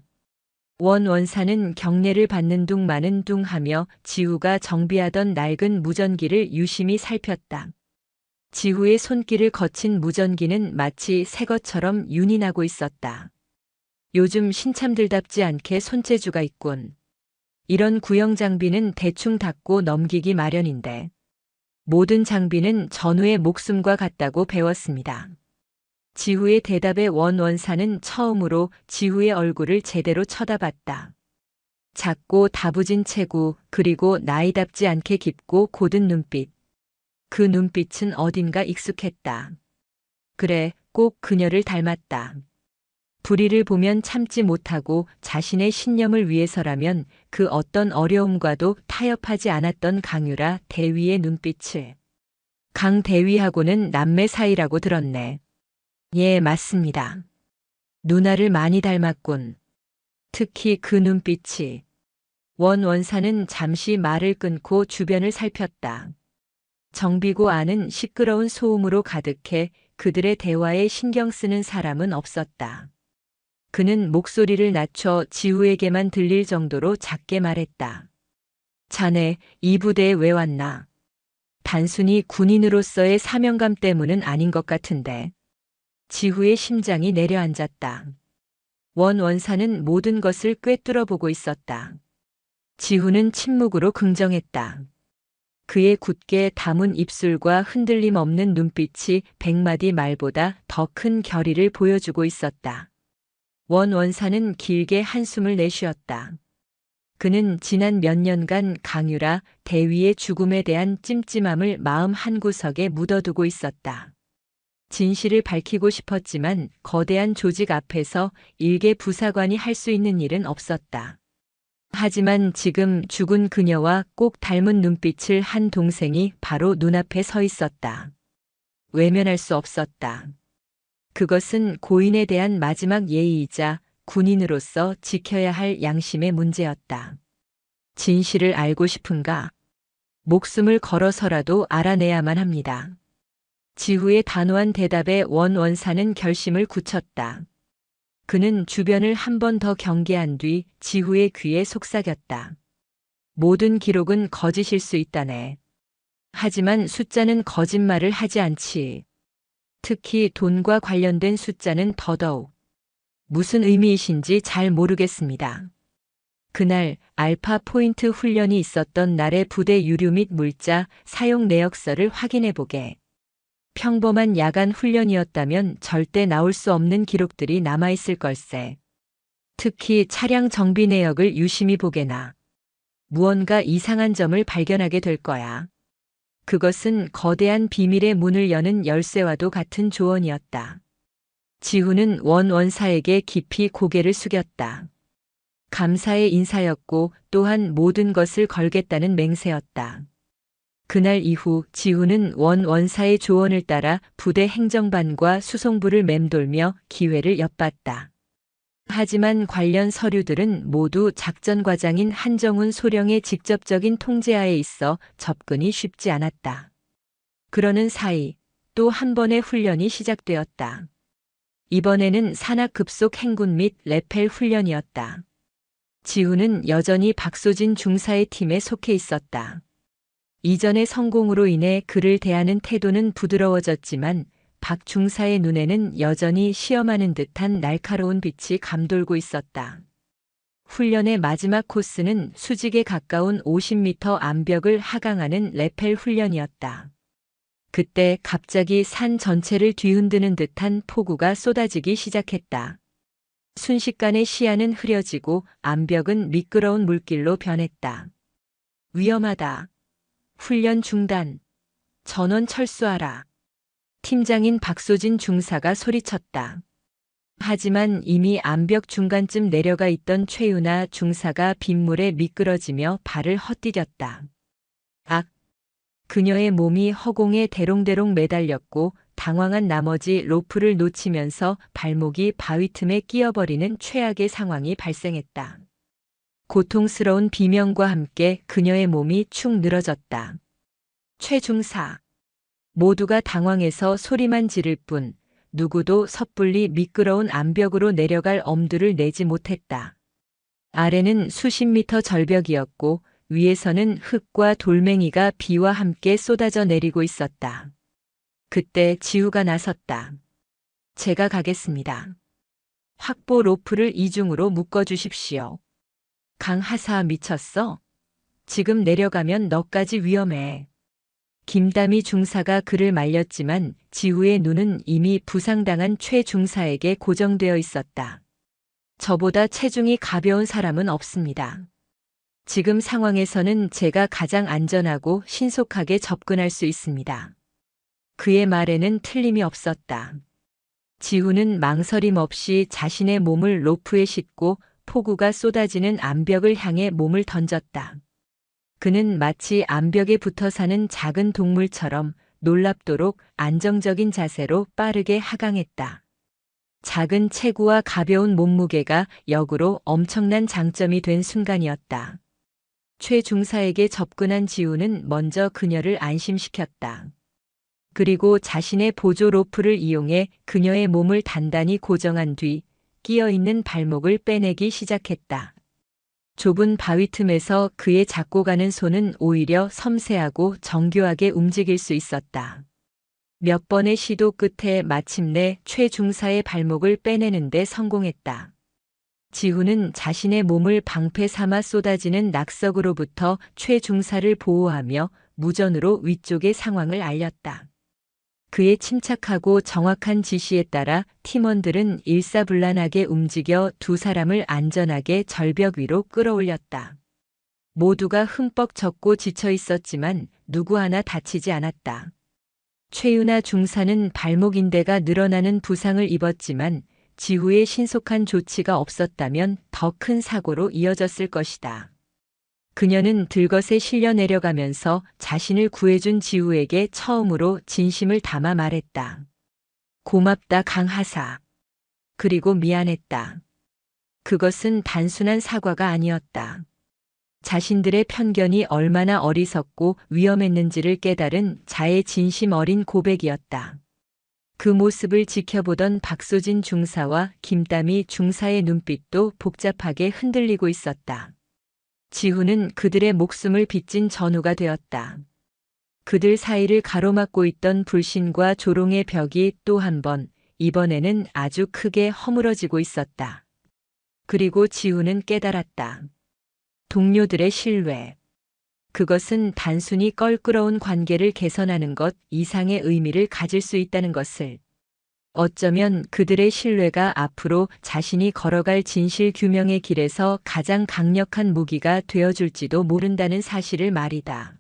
원 원사는 경례를 받는 둥 마는 둥 하며 지후가 정비하던 낡은 무전기를 유심히 살폈다. 지후의 손길을 거친 무전기는 마치 새 것처럼 윤이 나고 있었다. 요즘 신참들답지 않게 손재주가 있군. 이런 구형 장비는 대충 닦고 넘기기 마련인데 모든 장비는 전우의 목숨과 같다고 배웠습니다. 지후의 대답에 원 원사는 처음으로 지후의 얼굴을 제대로 쳐다봤다. 작고 다부진 체구 그리고 나이답지 않게 깊고 고든 눈빛. 그 눈빛은 어딘가 익숙했다. 그래, 꼭 그녀를 닮았다. 불의를 보면 참지 못하고 자신의 신념을 위해서라면 그 어떤 어려움과도 타협하지 않았던 강유라 대위의 눈빛을. 강 대위하고는 남매 사이라고 들었네. 예, 맞습니다. 누나를 많이 닮았군. 특히 그 눈빛이. 원 원사는 잠시 말을 끊고 주변을 살폈다. 정비고 안은 시끄러운 소음으로 가득해 그들의 대화에 신경 쓰는 사람은 없었다. 그는 목소리를 낮춰 지후에게만 들릴 정도로 작게 말했다. 자네, 이 부대에 왜 왔나? 단순히 군인으로서의 사명감 때문은 아닌 것 같은데. 지후의 심장이 내려앉았다. 원 원사는 모든 것을 꿰뚫어 보고 있었다. 지후는 침묵으로 긍정했다. 그의 굳게 담은 입술과 흔들림 없는 눈빛이 100마디 말보다 더 큰 결의를 보여주고 있었다. 원 원사는 길게 한숨을 내쉬었다. 그는 지난 몇 년간 강유라 대위의 죽음에 대한 찜찜함을 마음 한구석에 묻어두고 있었다. 진실을 밝히고 싶었지만 거대한 조직 앞에서 일개 부사관이 할 수 있는 일은 없었다. 하지만 지금 죽은 그녀와 꼭 닮은 눈빛을 한 동생이 바로 눈앞에 서 있었다. 외면할 수 없었다. 그것은 고인에 대한 마지막 예의이자 군인으로서 지켜야 할 양심의 문제였다. 진실을 알고 싶은가? 목숨을 걸어서라도 알아내야만 합니다. 지후의 단호한 대답에 원 원사는 결심을 굳혔다. 그는 주변을 한 번 더 경계한 뒤 지후의 귀에 속삭였다. 모든 기록은 거짓일 수 있다네. 하지만 숫자는 거짓말을 하지 않지. 특히 돈과 관련된 숫자는 더더욱. 무슨 의미이신지 잘 모르겠습니다. 그날 알파 포인트 훈련이 있었던 날의 부대 유류 및 물자 사용 내역서를 확인해보게. 평범한 야간 훈련이었다면 절대 나올 수 없는 기록들이 남아있을 걸세. 특히 차량 정비 내역을 유심히 보게나. 무언가 이상한 점을 발견하게 될 거야. 그것은 거대한 비밀의 문을 여는 열쇠와도 같은 조언이었다. 지후는 원 원사에게 깊이 고개를 숙였다. 감사의 인사였고 또한 모든 것을 걸겠다는 맹세였다. 그날 이후 지후는 원 원사의 조언을 따라 부대 행정반과 수송부를 맴돌며 기회를 엿봤다. 하지만 관련 서류들은 모두 작전과장인 한정훈 소령의 직접적인 통제하에 있어 접근이 쉽지 않았다. 그러는 사이 또 한 번의 훈련이 시작되었다. 이번에는 산악급속 행군 및 레펠 훈련이었다. 지후는 여전히 박소진 중사의 팀에 속해 있었다. 이전의 성공으로 인해 그를 대하는 태도는 부드러워졌지만 박 중사의 눈에는 여전히 시험하는 듯한 날카로운 빛이 감돌고 있었다. 훈련의 마지막 코스는 수직에 가까운 50m 암벽을 하강하는 레펠 훈련이었다. 그때 갑자기 산 전체를 뒤흔드는 듯한 폭우가 쏟아지기 시작했다. 순식간에 시야는 흐려지고 암벽은 미끄러운 물길로 변했다. 위험하다. 훈련 중단. 전원 철수하라. 팀장인 박소진 중사가 소리쳤다. 하지만 이미 암벽 중간쯤 내려가 있던 최윤아 중사가 빗물에 미끄러지며 발을 헛디뎠다. 악! 그녀의 몸이 허공에 대롱대롱 매달렸고 당황한 나머지 로프를 놓치면서 발목이 바위 틈에 끼어버리는 최악의 상황이 발생했다. 고통스러운 비명과 함께 그녀의 몸이 축 늘어졌다. 최 중사. 모두가 당황해서 소리만 지를 뿐 누구도 섣불리 미끄러운 암벽으로 내려갈 엄두를 내지 못했다. 아래는 수십 미터 절벽이었고 위에서는 흙과 돌멩이가 비와 함께 쏟아져 내리고 있었다. 그때 지후가 나섰다. 제가 가겠습니다. 확보 로프를 이중으로 묶어주십시오. 강하사 미쳤어? 지금 내려가면 너까지 위험해. 김다미 중사가 그를 말렸지만 지후의 눈은 이미 부상당한 최 중사에게 고정되어 있었다. 저보다 체중이 가벼운 사람은 없습니다. 지금 상황에서는 제가 가장 안전하고 신속하게 접근할 수 있습니다. 그의 말에는 틀림이 없었다. 지후는 망설임 없이 자신의 몸을 로프에 싣고 폭우가 쏟아지는 암벽을 향해 몸을 던졌다. 그는 마치 암벽에 붙어 사는 작은 동물처럼 놀랍도록 안정적인 자세로 빠르게 하강했다. 작은 체구와 가벼운 몸무게가 역으로 엄청난 장점이 된 순간이었다. 최 중사에게 접근한 지후는 먼저 그녀를 안심시켰다. 그리고 자신의 보조 로프를 이용해 그녀의 몸을 단단히 고정한 뒤 끼어있는 발목을 빼내기 시작했다. 좁은 바위 틈에서 그의 잡고 가는 손은 오히려 섬세하고 정교하게 움직일 수 있었다. 몇 번의 시도 끝에 마침내 최 중사의 발목을 빼내는 데 성공했다. 지후는 자신의 몸을 방패 삼아 쏟아지는 낙석으로부터 최 중사를 보호하며 무전으로 위쪽의 상황을 알렸다. 그의 침착하고 정확한 지시에 따라 팀원들은 일사불란하게 움직여 두 사람을 안전하게 절벽 위로 끌어올렸다. 모두가 흠뻑 젖고 지쳐 있었지만 누구 하나 다치지 않았다. 최윤아 중사는 발목 인대가 늘어나는 부상을 입었지만 지후의 신속한 조치가 없었다면 더 큰 사고로 이어졌을 것이다. 그녀는 들것에 실려 내려가면서 자신을 구해준 지후에게 처음으로 진심을 담아 말했다. 고맙다 강하사. 그리고 미안했다. 그것은 단순한 사과가 아니었다. 자신들의 편견이 얼마나 어리석고 위험했는지를 깨달은 자의 진심 어린 고백이었다. 그 모습을 지켜보던 박소진 중사와 김다미 중사의 눈빛도 복잡하게 흔들리고 있었다. 지후는 그들의 목숨을 빚진 전우가 되었다. 그들 사이를 가로막고 있던 불신과 조롱의 벽이 또 한 번, 이번에는 아주 크게 허물어지고 있었다. 그리고 지후는 깨달았다. 동료들의 신뢰. 그것은 단순히 껄끄러운 관계를 개선하는 것 이상의 의미를 가질 수 있다는 것을. 어쩌면 그들의 신뢰가 앞으로 자신이 걸어갈 진실 규명의 길에서 가장 강력한 무기가 되어줄지도 모른다는 사실을 말이다.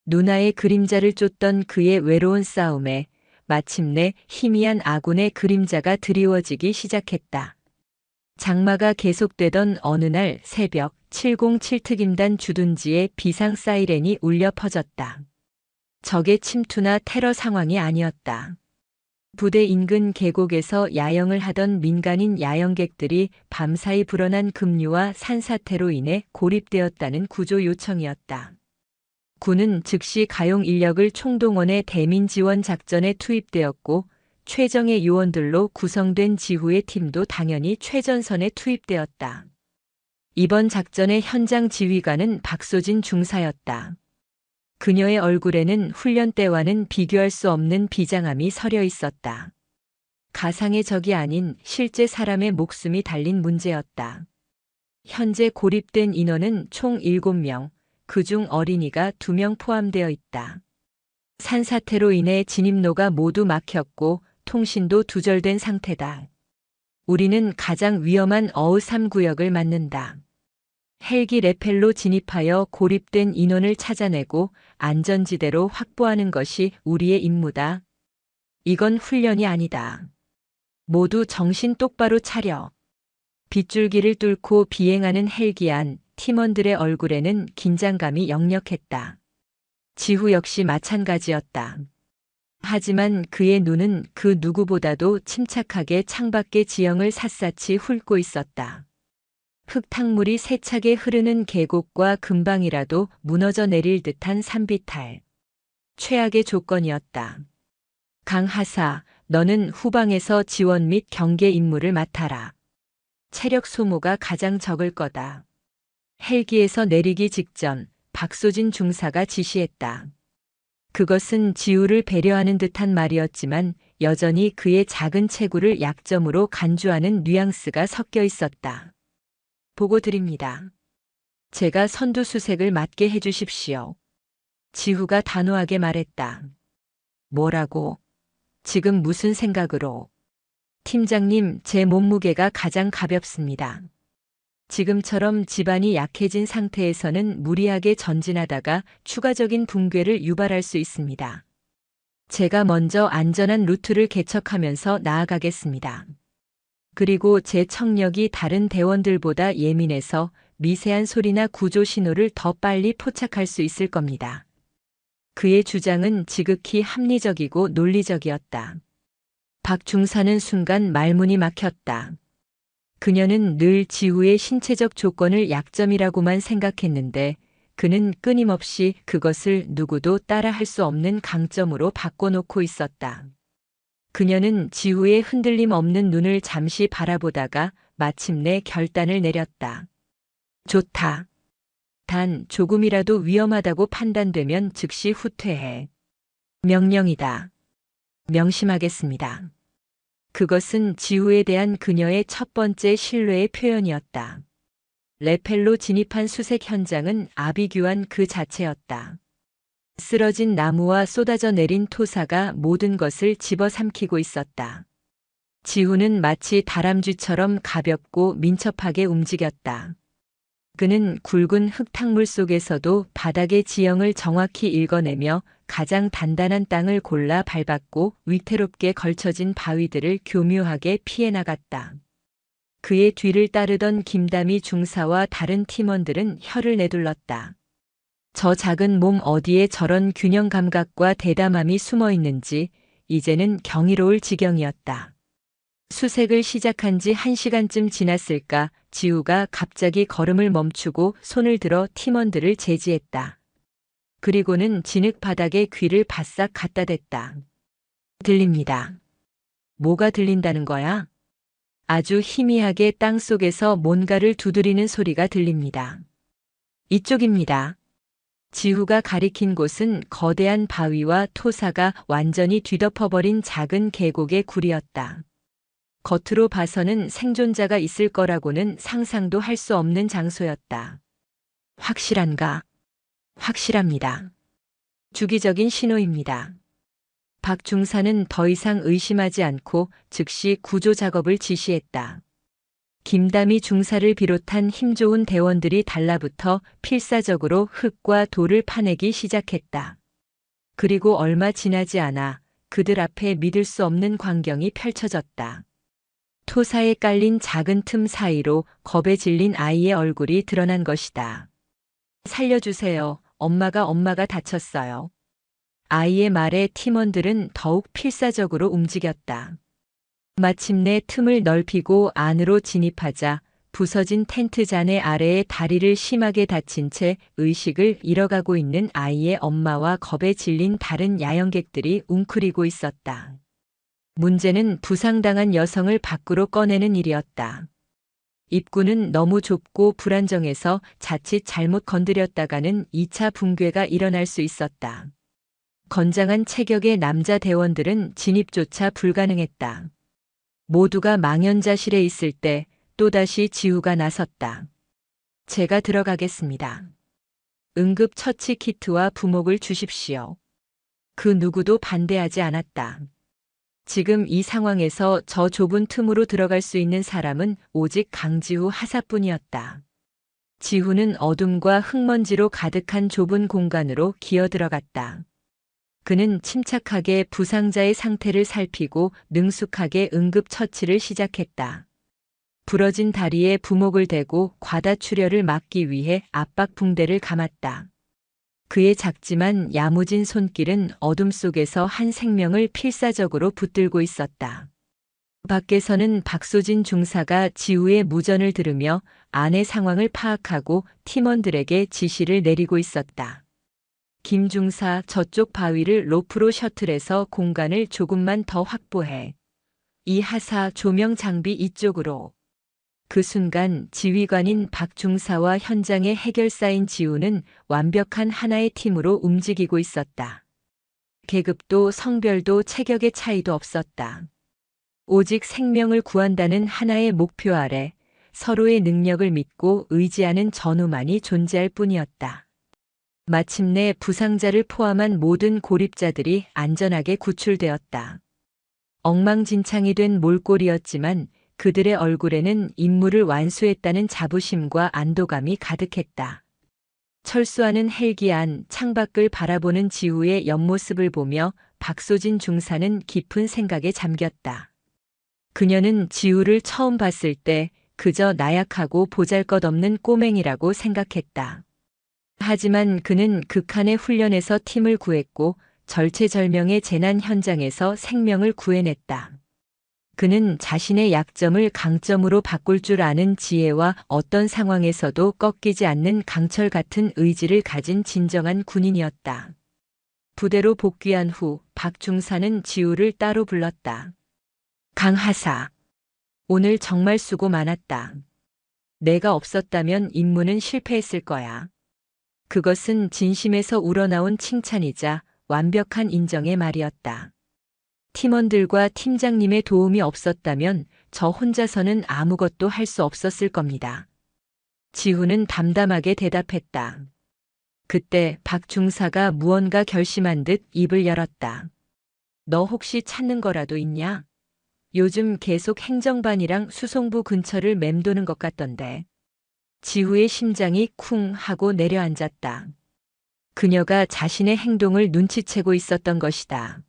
누나의 그림자를 쫓던 그의 외로운 싸움에 마침내 희미한 아군의 그림자가 드리워지기 시작했다. 장마가 계속되던 어느 날 새벽 707특임단 주둔지에 비상 사이렌이 울려 퍼졌다. 적의 침투나 테러 상황이 아니었다. 부대 인근 계곡에서 야영을 하던 민간인 야영객들이 밤사이 불어난 급류와 산사태로 인해 고립되었다는 구조 요청이었다. 군은 즉시 가용 인력을 총동원해 대민 지원 작전에 투입되었고 최정예 요원들로 구성된 지후의 팀도 당연히 최전선에 투입되었다. 이번 작전의 현장 지휘관은 박소진 중사였다. 그녀의 얼굴에는 훈련 때와는 비교할 수 없는 비장함이 서려 있었다. 가상의 적이 아닌 실제 사람의 목숨이 달린 문제였다. 현재 고립된 인원은 총 7명, 그중 어린이가 2명 포함되어 있다. 산사태로 인해 진입로가 모두 막혔고 통신도 두절된 상태다. 우리는 가장 위험한 어우 3구역을 맞는다. 헬기 레펠로 진입하여 고립된 인원을 찾아내고 안전지대로 확보하는 것이 우리의 임무다. 이건 훈련이 아니다. 모두 정신 똑바로 차려. 빗줄기를 뚫고 비행하는 헬기 안 팀원들의 얼굴에는 긴장감이 역력했다. 지후 역시 마찬가지였다. 하지만 그의 눈은 그 누구보다도 침착하게 창밖의 지형을 샅샅이 훑고 있었다. 흙탕물이 세차게 흐르는 계곡과 금방이라도 무너져 내릴 듯한 산비탈. 최악의 조건이었다. 강하사, 너는 후방에서 지원 및 경계 임무를 맡아라. 체력 소모가 가장 적을 거다. 헬기에서 내리기 직전 박소진 중사가 지시했다. 그것은 지우를 배려하는 듯한 말이었지만 여전히 그의 작은 체구를 약점으로 간주하는 뉘앙스가 섞여 있었다. 보고 드립니다. 제가 선두수색을 맡게 해주십시오. 지후가 단호하게 말했다. 뭐라고? 지금 무슨 생각으로? 팀장님, 제 몸무게가 가장 가볍습니다. 지금처럼 지반이 약해진 상태에서는 무리하게 전진하다가 추가적인 붕괴를 유발할 수 있습니다. 제가 먼저 안전한 루트를 개척하면서 나아가겠습니다. 그리고 제 청력이 다른 대원들보다 예민해서 미세한 소리나 구조 신호를 더 빨리 포착할 수 있을 겁니다. 그의 주장은 지극히 합리적이고 논리적이었다. 박 중사는 순간 말문이 막혔다. 그녀는 늘 지후의 신체적 조건을 약점이라고만 생각했는데 그는 끊임없이 그것을 누구도 따라할 수 없는 강점으로 바꿔놓고 있었다. 그녀는 지후의 흔들림 없는 눈을 잠시 바라보다가 마침내 결단을 내렸다. 좋다. 단 조금이라도 위험하다고 판단되면 즉시 후퇴해. 명령이다. 명심하겠습니다. 그것은 지후에 대한 그녀의 첫 번째 신뢰의 표현이었다. 레펠로 진입한 수색 현장은 아비규환 그 자체였다. 쓰러진 나무와 쏟아져 내린 토사가 모든 것을 집어삼키고 있었다. 지후는 마치 다람쥐처럼 가볍고 민첩하게 움직였다. 그는 굵은 흙탕물 속에서도 바닥의 지형을 정확히 읽어내며 가장 단단한 땅을 골라 밟았고 위태롭게 걸쳐진 바위들을 교묘하게 피해 나갔다. 그의 뒤를 따르던 김다미 중사와 다른 팀원들은 혀를 내둘렀다. 저 작은 몸 어디에 저런 균형 감각과 대담함이 숨어 있는지 이제는 경이로울 지경이었다. 수색을 시작한 지 1시간쯤 지났을까 지우가 갑자기 걸음을 멈추고 손을 들어 팀원들을 제지했다. 그리고는 진흙 바닥에 귀를 바싹 갖다 댔다. 들립니다. 뭐가 들린다는 거야? 아주 희미하게 땅 속에서 뭔가를 두드리는 소리가 들립니다. 이쪽입니다. 지후가 가리킨 곳은 거대한 바위와 토사가 완전히 뒤덮어버린 작은 계곡의 굴이었다. 겉으로 봐서는 생존자가 있을 거라고는 상상도 할 수 없는 장소였다. 확실한가? 확실합니다. 주기적인 신호입니다. 박 중사는 더 이상 의심하지 않고 즉시 구조 작업을 지시했다. 김다미 중사를 비롯한 힘 좋은 대원들이 달라붙어 필사적으로 흙과 돌을 파내기 시작했다. 그리고 얼마 지나지 않아 그들 앞에 믿을 수 없는 광경이 펼쳐졌다. 토사에 깔린 작은 틈 사이로 겁에 질린 아이의 얼굴이 드러난 것이다. 살려주세요. 엄마가 다쳤어요. 아이의 말에 팀원들은 더욱 필사적으로 움직였다. 마침내 틈을 넓히고 안으로 진입하자 부서진 텐트 잔해 아래에 다리를 심하게 다친 채 의식을 잃어가고 있는 아이의 엄마와 겁에 질린 다른 야영객들이 웅크리고 있었다. 문제는 부상당한 여성을 밖으로 꺼내는 일이었다. 입구는 너무 좁고 불안정해서 자칫 잘못 건드렸다가는 2차 붕괴가 일어날 수 있었다. 건장한 체격의 남자 대원들은 진입조차 불가능했다. 모두가 망연자실해 있을 때 또다시 지우가 나섰다. 제가 들어가겠습니다. 응급 처치 키트와 부목을 주십시오. 그 누구도 반대하지 않았다. 지금 이 상황에서 저 좁은 틈으로 들어갈 수 있는 사람은 오직 강지후 하사뿐이었다. 지후는 어둠과 흙먼지로 가득한 좁은 공간으로 기어 들어갔다. 그는 침착하게 부상자의 상태를 살피고 능숙하게 응급처치를 시작했다. 부러진 다리에 부목을 대고 과다출혈을 막기 위해 압박 붕대를 감았다. 그의 작지만 야무진 손길은 어둠 속에서 한 생명을 필사적으로 붙들고 있었다. 밖에서는 박소진 중사가 지우의 무전을 들으며 안의 상황을 파악하고 팀원들에게 지시를 내리고 있었다. 김 중사, 저쪽 바위를 로프로 셔틀해서 공간을 조금만 더 확보해. 이 하사 조명 장비 이쪽으로. 그 순간 지휘관인 박 중사와 현장의 해결사인 지우는 완벽한 하나의 팀으로 움직이고 있었다. 계급도 성별도 체격의 차이도 없었다. 오직 생명을 구한다는 하나의 목표 아래 서로의 능력을 믿고 의지하는 전우만이 존재할 뿐이었다. 마침내 부상자를 포함한 모든 고립자들이 안전하게 구출되었다. 엉망진창이 된 몰골이었지만 그들의 얼굴에는 임무를 완수했다는 자부심과 안도감이 가득했다. 철수하는 헬기 안 창밖을 바라보는 지우의 옆모습을 보며 박소진 중사는 깊은 생각에 잠겼다. 그녀는 지우를 처음 봤을 때 그저 나약하고 보잘것없는 꼬맹이라고 생각했다. 하지만 그는 극한의 훈련에서 팀을 구했고 절체절명의 재난 현장에서 생명을 구해냈다. 그는 자신의 약점을 강점으로 바꿀 줄 아는 지혜와 어떤 상황에서도 꺾이지 않는 강철 같은 의지를 가진 진정한 군인이었다. 부대로 복귀한 후 박 중사는 지우를 따로 불렀다. 강하사, 오늘 정말 수고 많았다. 내가 없었다면 임무는 실패했을 거야. 그것은 진심에서 우러나온 칭찬이자 완벽한 인정의 말이었다. 팀원들과 팀장님의 도움이 없었다면 저 혼자서는 아무것도 할 수 없었을 겁니다. 지후는 담담하게 대답했다. 그때 박 중사가 무언가 결심한 듯 입을 열었다. 너 혹시 찾는 거라도 있냐? 요즘 계속 행정반이랑 수송부 근처를 맴도는 것 같던데. 지후의 심장이 쿵 하고 내려앉았다. 그녀가 자신의 행동을 눈치채고 있었던 것이다.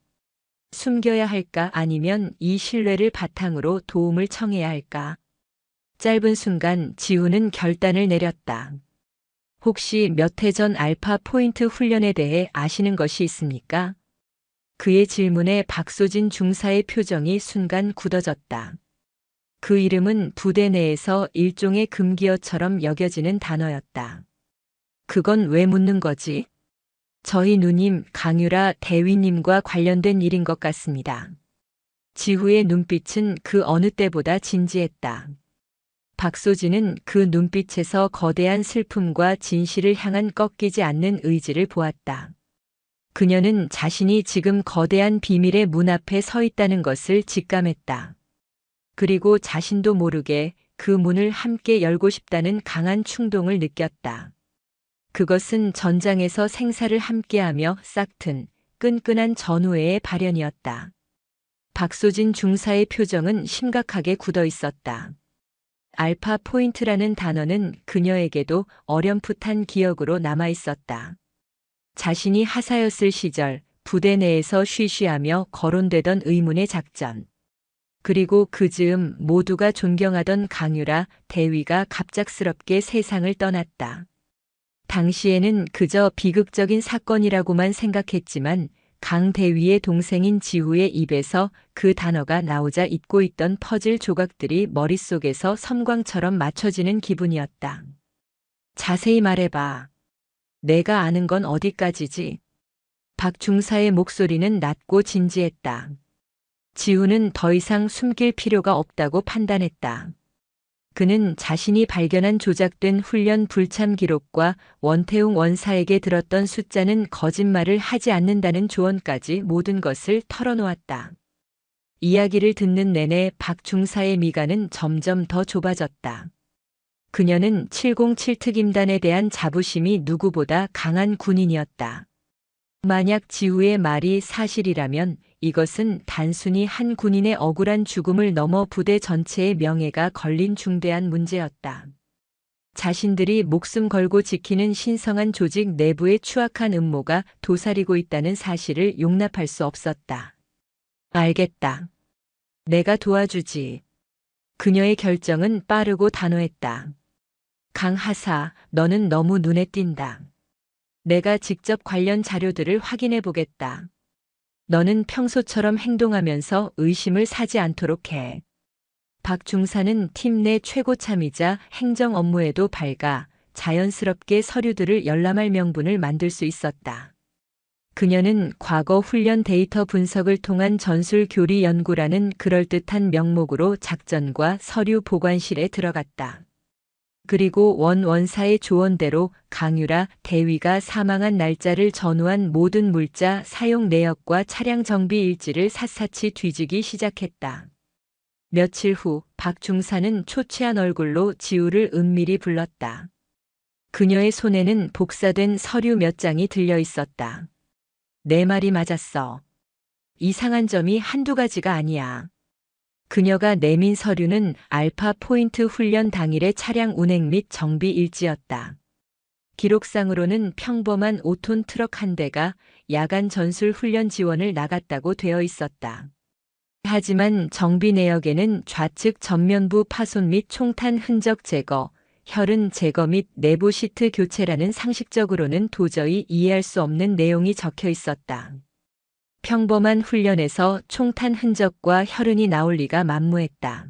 숨겨야 할까 아니면 이 신뢰를 바탕으로 도움을 청해야 할까? 짧은 순간 지우는 결단을 내렸다. 혹시 몇 해 전 알파 포인트 훈련에 대해 아시는 것이 있습니까? 그의 질문에 박소진 중사의 표정이 순간 굳어졌다. 그 이름은 부대 내에서 일종의 금기어처럼 여겨지는 단어였다. 그건 왜 묻는 거지? 저희 누님 강유라 대위님과 관련된 일인 것 같습니다. 지후의 눈빛은 그 어느 때보다 진지했다. 박소진은 그 눈빛에서 거대한 슬픔과 진실을 향한 꺾이지 않는 의지를 보았다. 그녀는 자신이 지금 거대한 비밀의 문 앞에 서 있다는 것을 직감했다. 그리고 자신도 모르게 그 문을 함께 열고 싶다는 강한 충동을 느꼈다. 그것은 전장에서 생사를 함께하며 싹튼 끈끈한 전우애의 발현이었다. 박소진 중사의 표정은 심각하게 굳어 있었다. 알파 포인트라는 단어는 그녀에게도 어렴풋한 기억으로 남아 있었다. 자신이 하사였을 시절 부대 내에서 쉬쉬하며 거론되던 의문의 작전. 그리고 그 즈음 모두가 존경하던 강유라 대위가 갑작스럽게 세상을 떠났다. 당시에는 그저 비극적인 사건이라고만 생각했지만 강 대위의 동생인 지후의 입에서 그 단어가 나오자 잊고 있던 퍼즐 조각들이 머릿속에서 섬광처럼 맞춰지는 기분이었다. 자세히 말해봐. 내가 아는 건 어디까지지? 박 중사의 목소리는 낮고 진지했다. 지후는 더 이상 숨길 필요가 없다고 판단했다. 그는 자신이 발견한 조작된 훈련 불참 기록과 원태웅 원사에게 들었던 숫자는 거짓말을 하지 않는다는 조언까지 모든 것을 털어놓았다. 이야기를 듣는 내내 박 중사의 미간은 점점 더 좁아졌다. 그녀는 707 특임단에 대한 자부심이 누구보다 강한 군인이었다. 만약 지후의 말이 사실이라면 이것은 단순히 한 군인의 억울한 죽음을 넘어 부대 전체의 명예가 걸린 중대한 문제였다. 자신들이 목숨 걸고 지키는 신성한 조직 내부의 추악한 음모가 도사리고 있다는 사실을 용납할 수 없었다. 알겠다. 내가 도와주지. 그녀의 결정은 빠르고 단호했다. 강하사, 너는 너무 눈에 띈다. 내가 직접 관련 자료들을 확인해 보겠다. 너는 평소처럼 행동하면서 의심을 사지 않도록 해. 박 중사는 팀 내 최고참이자 행정 업무에도 밝아 자연스럽게 서류들을 열람할 명분을 만들 수 있었다. 그녀는 과거 훈련 데이터 분석을 통한 전술 교리 연구라는 그럴듯한 명목으로 작전과 서류 보관실에 들어갔다. 그리고 원 원사의 조언대로 강유라 대위가 사망한 날짜를 전후한 모든 물자 사용 내역과 차량 정비 일지를 샅샅이 뒤지기 시작했다. 며칠 후 박 중사는 초췌한 얼굴로 지우를 은밀히 불렀다. 그녀의 손에는 복사된 서류 몇 장이 들려 있었다. 내 말이 맞았어. 이상한 점이 한두 가지가 아니야. 그녀가 내민 서류는 알파 포인트 훈련 당일의 차량 운행 및 정비 일지였다. 기록상으로는 평범한 5톤 트럭 한 대가 야간 전술 훈련 지원을 나갔다고 되어 있었다. 하지만 정비 내역에는 좌측 전면부 파손 및 총탄 흔적 제거, 혈흔 제거 및 내부 시트 교체라는 상식적으로는 도저히 이해할 수 없는 내용이 적혀 있었다. 평범한 훈련에서 총탄 흔적과 혈흔이 나올 리가 만무했다.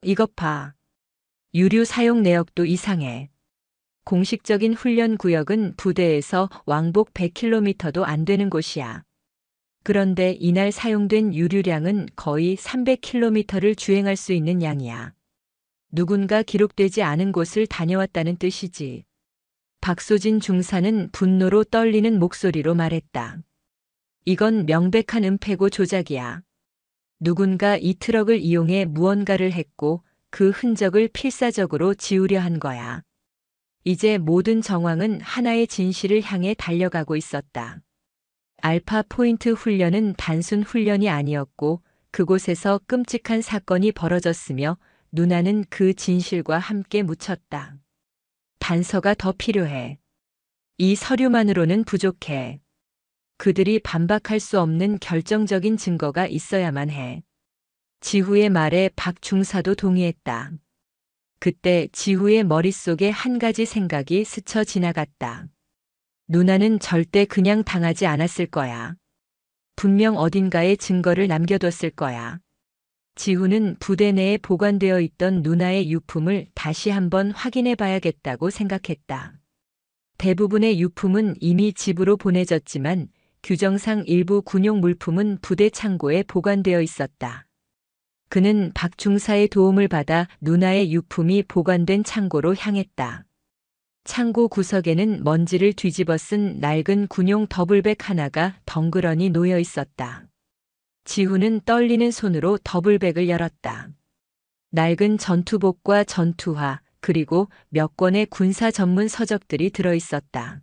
이것 봐. 유류 사용 내역도 이상해. 공식적인 훈련 구역은 부대에서 왕복 100km도 안 되는 곳이야. 그런데 이날 사용된 유류량은 거의 300km를 주행할 수 있는 양이야. 누군가 기록되지 않은 곳을 다녀왔다는 뜻이지. 박소진 중사는 분노로 떨리는 목소리로 말했다. 이건 명백한 은폐고 조작이야. 누군가 이 트럭을 이용해 무언가를 했고 그 흔적을 필사적으로 지우려 한 거야. 이제 모든 정황은 하나의 진실을 향해 달려가고 있었다. 알파 포인트 훈련은 단순 훈련이 아니었고 그곳에서 끔찍한 사건이 벌어졌으며 누나는 그 진실과 함께 묻혔다. 단서가 더 필요해. 이 서류만으로는 부족해. 그들이 반박할 수 없는 결정적인 증거가 있어야만 해. 지후의 말에 박 중사도 동의했다. 그때 지후의 머릿속에 한 가지 생각이 스쳐 지나갔다. 누나는 절대 그냥 당하지 않았을 거야. 분명 어딘가에 증거를 남겨뒀을 거야. 지후는 부대 내에 보관되어 있던 누나의 유품을 다시 한번 확인해 봐야겠다고 생각했다. 대부분의 유품은 이미 집으로 보내졌지만 규정상 일부 군용 물품은 부대 창고에 보관되어 있었다. 그는 박 중사의 도움을 받아 누나의 유품이 보관된 창고로 향했다. 창고 구석에는 먼지를 뒤집어 쓴 낡은 군용 더블백 하나가 덩그러니 놓여 있었다. 지후는 떨리는 손으로 더블백을 열었다. 낡은 전투복과 전투화, 그리고 몇 권의 군사 전문 서적들이 들어 있었다.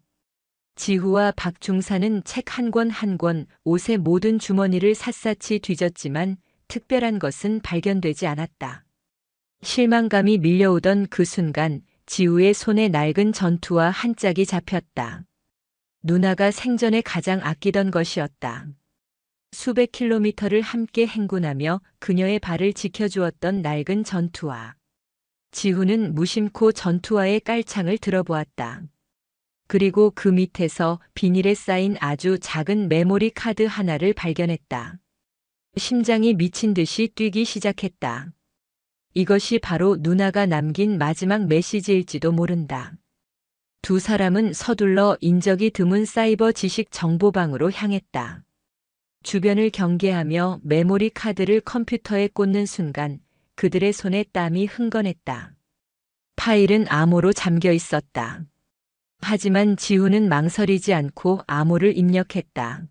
지후와 박 중사는 책 한 권 한 권, 옷의 모든 주머니를 샅샅이 뒤졌지만 특별한 것은 발견되지 않았다. 실망감이 밀려오던 그 순간 지후의 손에 낡은 전투화 한 짝이 잡혔다. 누나가 생전에 가장 아끼던 것이었다. 수백 킬로미터를 함께 행군하며 그녀의 발을 지켜주었던 낡은 전투화. 지후는 무심코 전투화의 깔창을 들어보았다. 그리고 그 밑에서 비닐에 쌓인 아주 작은 메모리 카드 하나를 발견했다. 심장이 미친 듯이 뛰기 시작했다. 이것이 바로 누나가 남긴 마지막 메시지일지도 모른다. 두 사람은 서둘러 인적이 드문 사이버 지식 정보방으로 향했다. 주변을 경계하며 메모리 카드를 컴퓨터에 꽂는 순간 그들의 손에 땀이 흥건했다. 파일은 암호로 잠겨 있었다. 하지만 지후는 망설이지 않고 암호를 입력했다.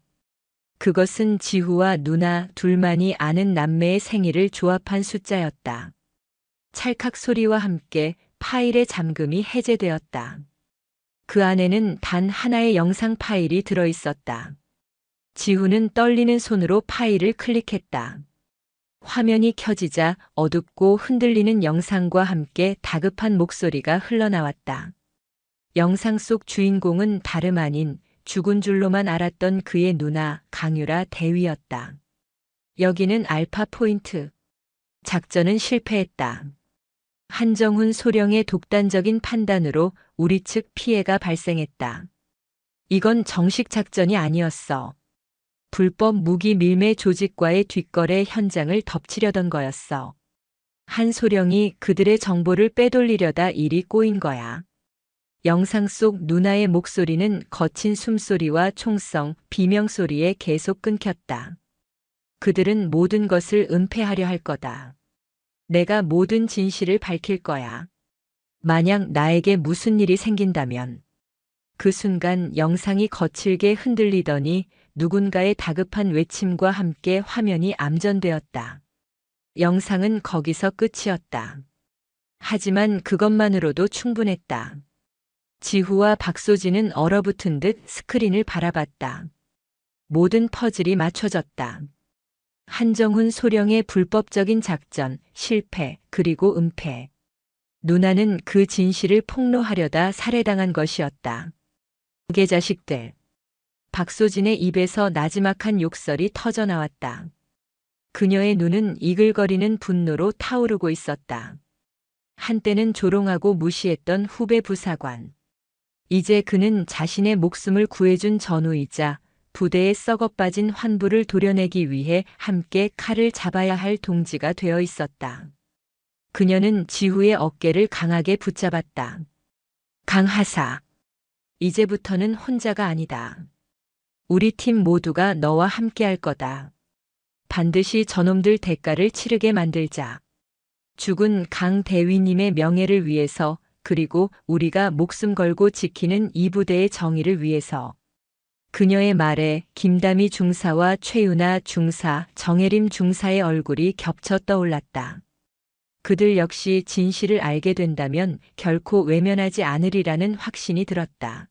그것은 지후와 누나 둘만이 아는 남매의 생일을 조합한 숫자였다. 찰칵 소리와 함께 파일의 잠금이 해제되었다. 그 안에는 단 하나의 영상 파일이 들어 있었다. 지후는 떨리는 손으로 파일을 클릭했다. 화면이 켜지자 어둡고 흔들리는 영상과 함께 다급한 목소리가 흘러나왔다. 영상 속 주인공은 다름 아닌 죽은 줄로만 알았던 그의 누나 강유라 대위였다. 여기는 알파 포인트. 작전은 실패했다. 한정훈 소령의 독단적인 판단으로 우리 측 피해가 발생했다. 이건 정식 작전이 아니었어. 불법 무기 밀매 조직과의 뒷거래 현장을 덮치려던 거였어. 한 소령이 그들의 정보를 빼돌리려다 일이 꼬인 거야. 영상 속 누나의 목소리는 거친 숨소리와 총성, 비명소리에 계속 끊겼다. 그들은 모든 것을 은폐하려 할 거다. 내가 모든 진실을 밝힐 거야. 만약 나에게 무슨 일이 생긴다면. 그 순간 영상이 거칠게 흔들리더니 누군가의 다급한 외침과 함께 화면이 암전되었다. 영상은 거기서 끝이었다. 하지만 그것만으로도 충분했다. 지후와 박소진은 얼어붙은 듯 스크린을 바라봤다. 모든 퍼즐이 맞춰졌다. 한정훈 소령의 불법적인 작전, 실패, 그리고 은폐. 누나는 그 진실을 폭로하려다 살해당한 것이었다. 개자식들. 박소진의 입에서 나지막한 욕설이 터져나왔다. 그녀의 눈은 이글거리는 분노로 타오르고 있었다. 한때는 조롱하고 무시했던 후배 부사관. 이제 그는 자신의 목숨을 구해준 전우이자 부대에 썩어빠진 환부를 도려내기 위해 함께 칼을 잡아야 할 동지가 되어 있었다. 그녀는 지후의 어깨를 강하게 붙잡았다. 강하사. 이제부터는 혼자가 아니다. 우리 팀 모두가 너와 함께 할 거다. 반드시 저놈들 대가를 치르게 만들자. 죽은 강 대위님의 명예를 위해서, 그리고 우리가 목숨 걸고 지키는 이 부대의 정의를 위해서. 그녀의 말에 김다미 중사와 최윤아 중사, 정혜림 중사의 얼굴이 겹쳐 떠올랐다. 그들 역시 진실을 알게 된다면 결코 외면하지 않으리라는 확신이 들었다.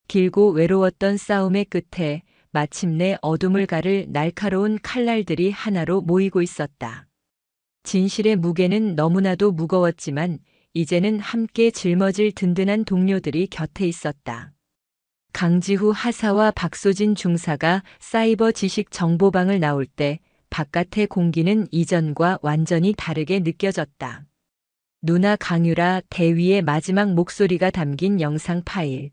길고 외로웠던 싸움의 끝에 마침내 어둠을 가를 날카로운 칼날들이 하나로 모이고 있었다. 진실의 무게는 너무나도 무거웠지만 이제는 함께 짊어질 든든한 동료들이 곁에 있었다. 강지후 하사와 박소진 중사가 사이버 지식 정보방을 나올 때 바깥의 공기는 이전과 완전히 다르게 느껴졌다. 누나 강유라 대위의 마지막 목소리가 담긴 영상 파일.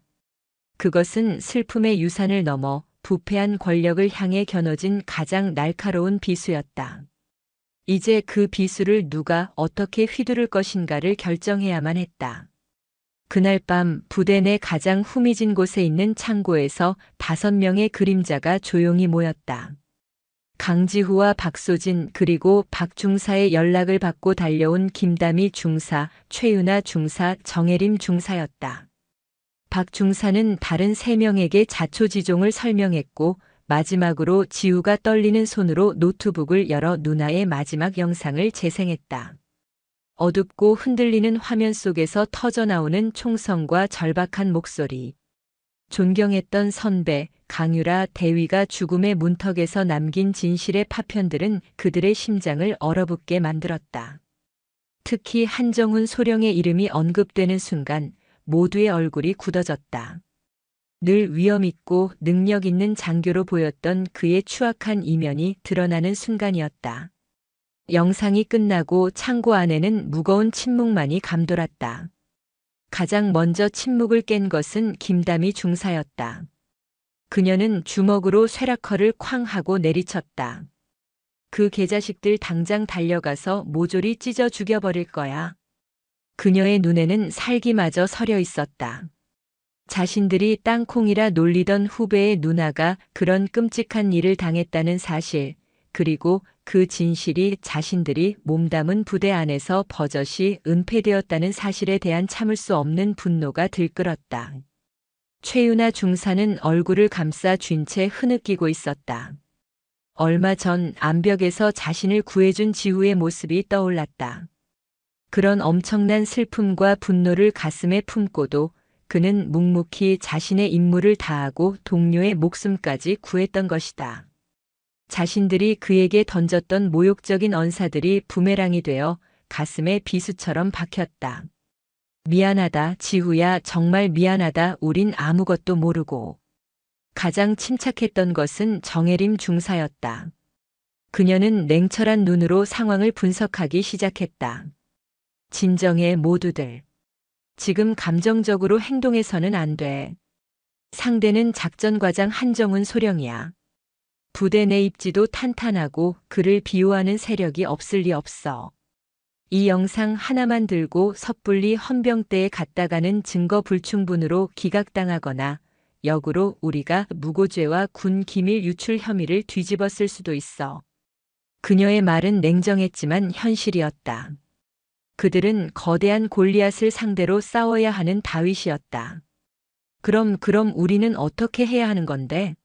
그것은 슬픔의 유산을 넘어 부패한 권력을 향해 겨눠진 가장 날카로운 비수였다. 이제 그 비수를 누가 어떻게 휘두를 것인가를 결정해야만 했다. 그날 밤 부대 내 가장 후미진 곳에 있는 창고에서 5명의 그림자가 조용히 모였다. 강지후와 박소진 그리고 박 중사의 연락을 받고 달려온 김다미 중사, 최윤아 중사, 정혜림 중사였다. 박 중사는 다른 3명에게 자초지종을 설명했고 마지막으로 지우가 떨리는 손으로 노트북을 열어 누나의 마지막 영상을 재생했다. 어둡고 흔들리는 화면 속에서 터져나오는 총성과 절박한 목소리. 존경했던 선배, 강유라 대위가 죽음의 문턱에서 남긴 진실의 파편들은 그들의 심장을 얼어붙게 만들었다. 특히 한정훈 소령의 이름이 언급되는 순간 모두의 얼굴이 굳어졌다. 늘 위엄있고 능력 있는 장교로 보였던 그의 추악한 이면이 드러나는 순간이었다. 영상이 끝나고 창고 안에는 무거운 침묵만이 감돌았다. 가장 먼저 침묵을 깬 것은 김다미 중사였다. 그녀는 주먹으로 쇠락커를 쾅 하고 내리쳤다. 그 개자식들 당장 달려가서 모조리 찢어 죽여버릴 거야. 그녀의 눈에는 살기마저 서려 있었다. 자신들이 땅콩이라 놀리던 후배의 누나가 그런 끔찍한 일을 당했다는 사실, 그리고 그 진실이 자신들이 몸담은 부대 안에서 버젓이 은폐되었다는 사실에 대한 참을 수 없는 분노가 들끓었다. 최윤아 중사는 얼굴을 감싸 쥔 채 흐느끼고 있었다. 얼마 전 암벽에서 자신을 구해준 지후의 모습이 떠올랐다. 그런 엄청난 슬픔과 분노를 가슴에 품고도 그는 묵묵히 자신의 임무를 다하고 동료의 목숨까지 구했던 것이다. 자신들이 그에게 던졌던 모욕적인 언사들이 부메랑이 되어 가슴에 비수처럼 박혔다. 미안하다, 지후야, 정말 미안하다, 우린 아무것도 모르고. 가장 침착했던 것은 정혜림 중사였다. 그녀는 냉철한 눈으로 상황을 분석하기 시작했다. 진정해, 모두들. 지금 감정적으로 행동해서는 안 돼. 상대는 작전과장 한정훈 소령이야. 부대 내 입지도 탄탄하고 그를 비호하는 세력이 없을 리 없어. 이 영상 하나만 들고 섣불리 헌병대에 갔다가는 증거 불충분으로 기각당하거나 역으로 우리가 무고죄와 군 기밀 유출 혐의를 뒤집었을 수도 있어. 그녀의 말은 냉정했지만 현실이었다. 그들은 거대한 골리앗을 상대로 싸워야 하는 다윗이었다. 그럼 우리는 어떻게 해야 하는 건데?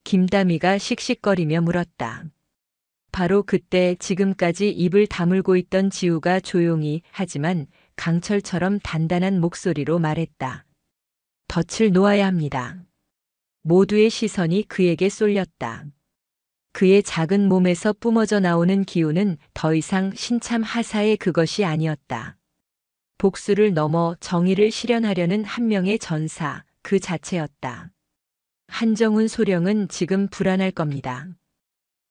김다미가 씩씩거리며 물었다. 바로 그때 지금까지 입을 다물고 있던 지우가 조용히 하지만 강철처럼 단단한 목소리로 말했다. 덫을 놓아야 합니다. 모두의 시선이 그에게 쏠렸다. 그의 작은 몸에서 뿜어져 나오는 기운은 더 이상 신참 하사의 그것이 아니었다. 복수를 넘어 정의를 실현하려는 한 명의 전사, 그 자체였다. 한정훈 소령은 지금 불안할 겁니다.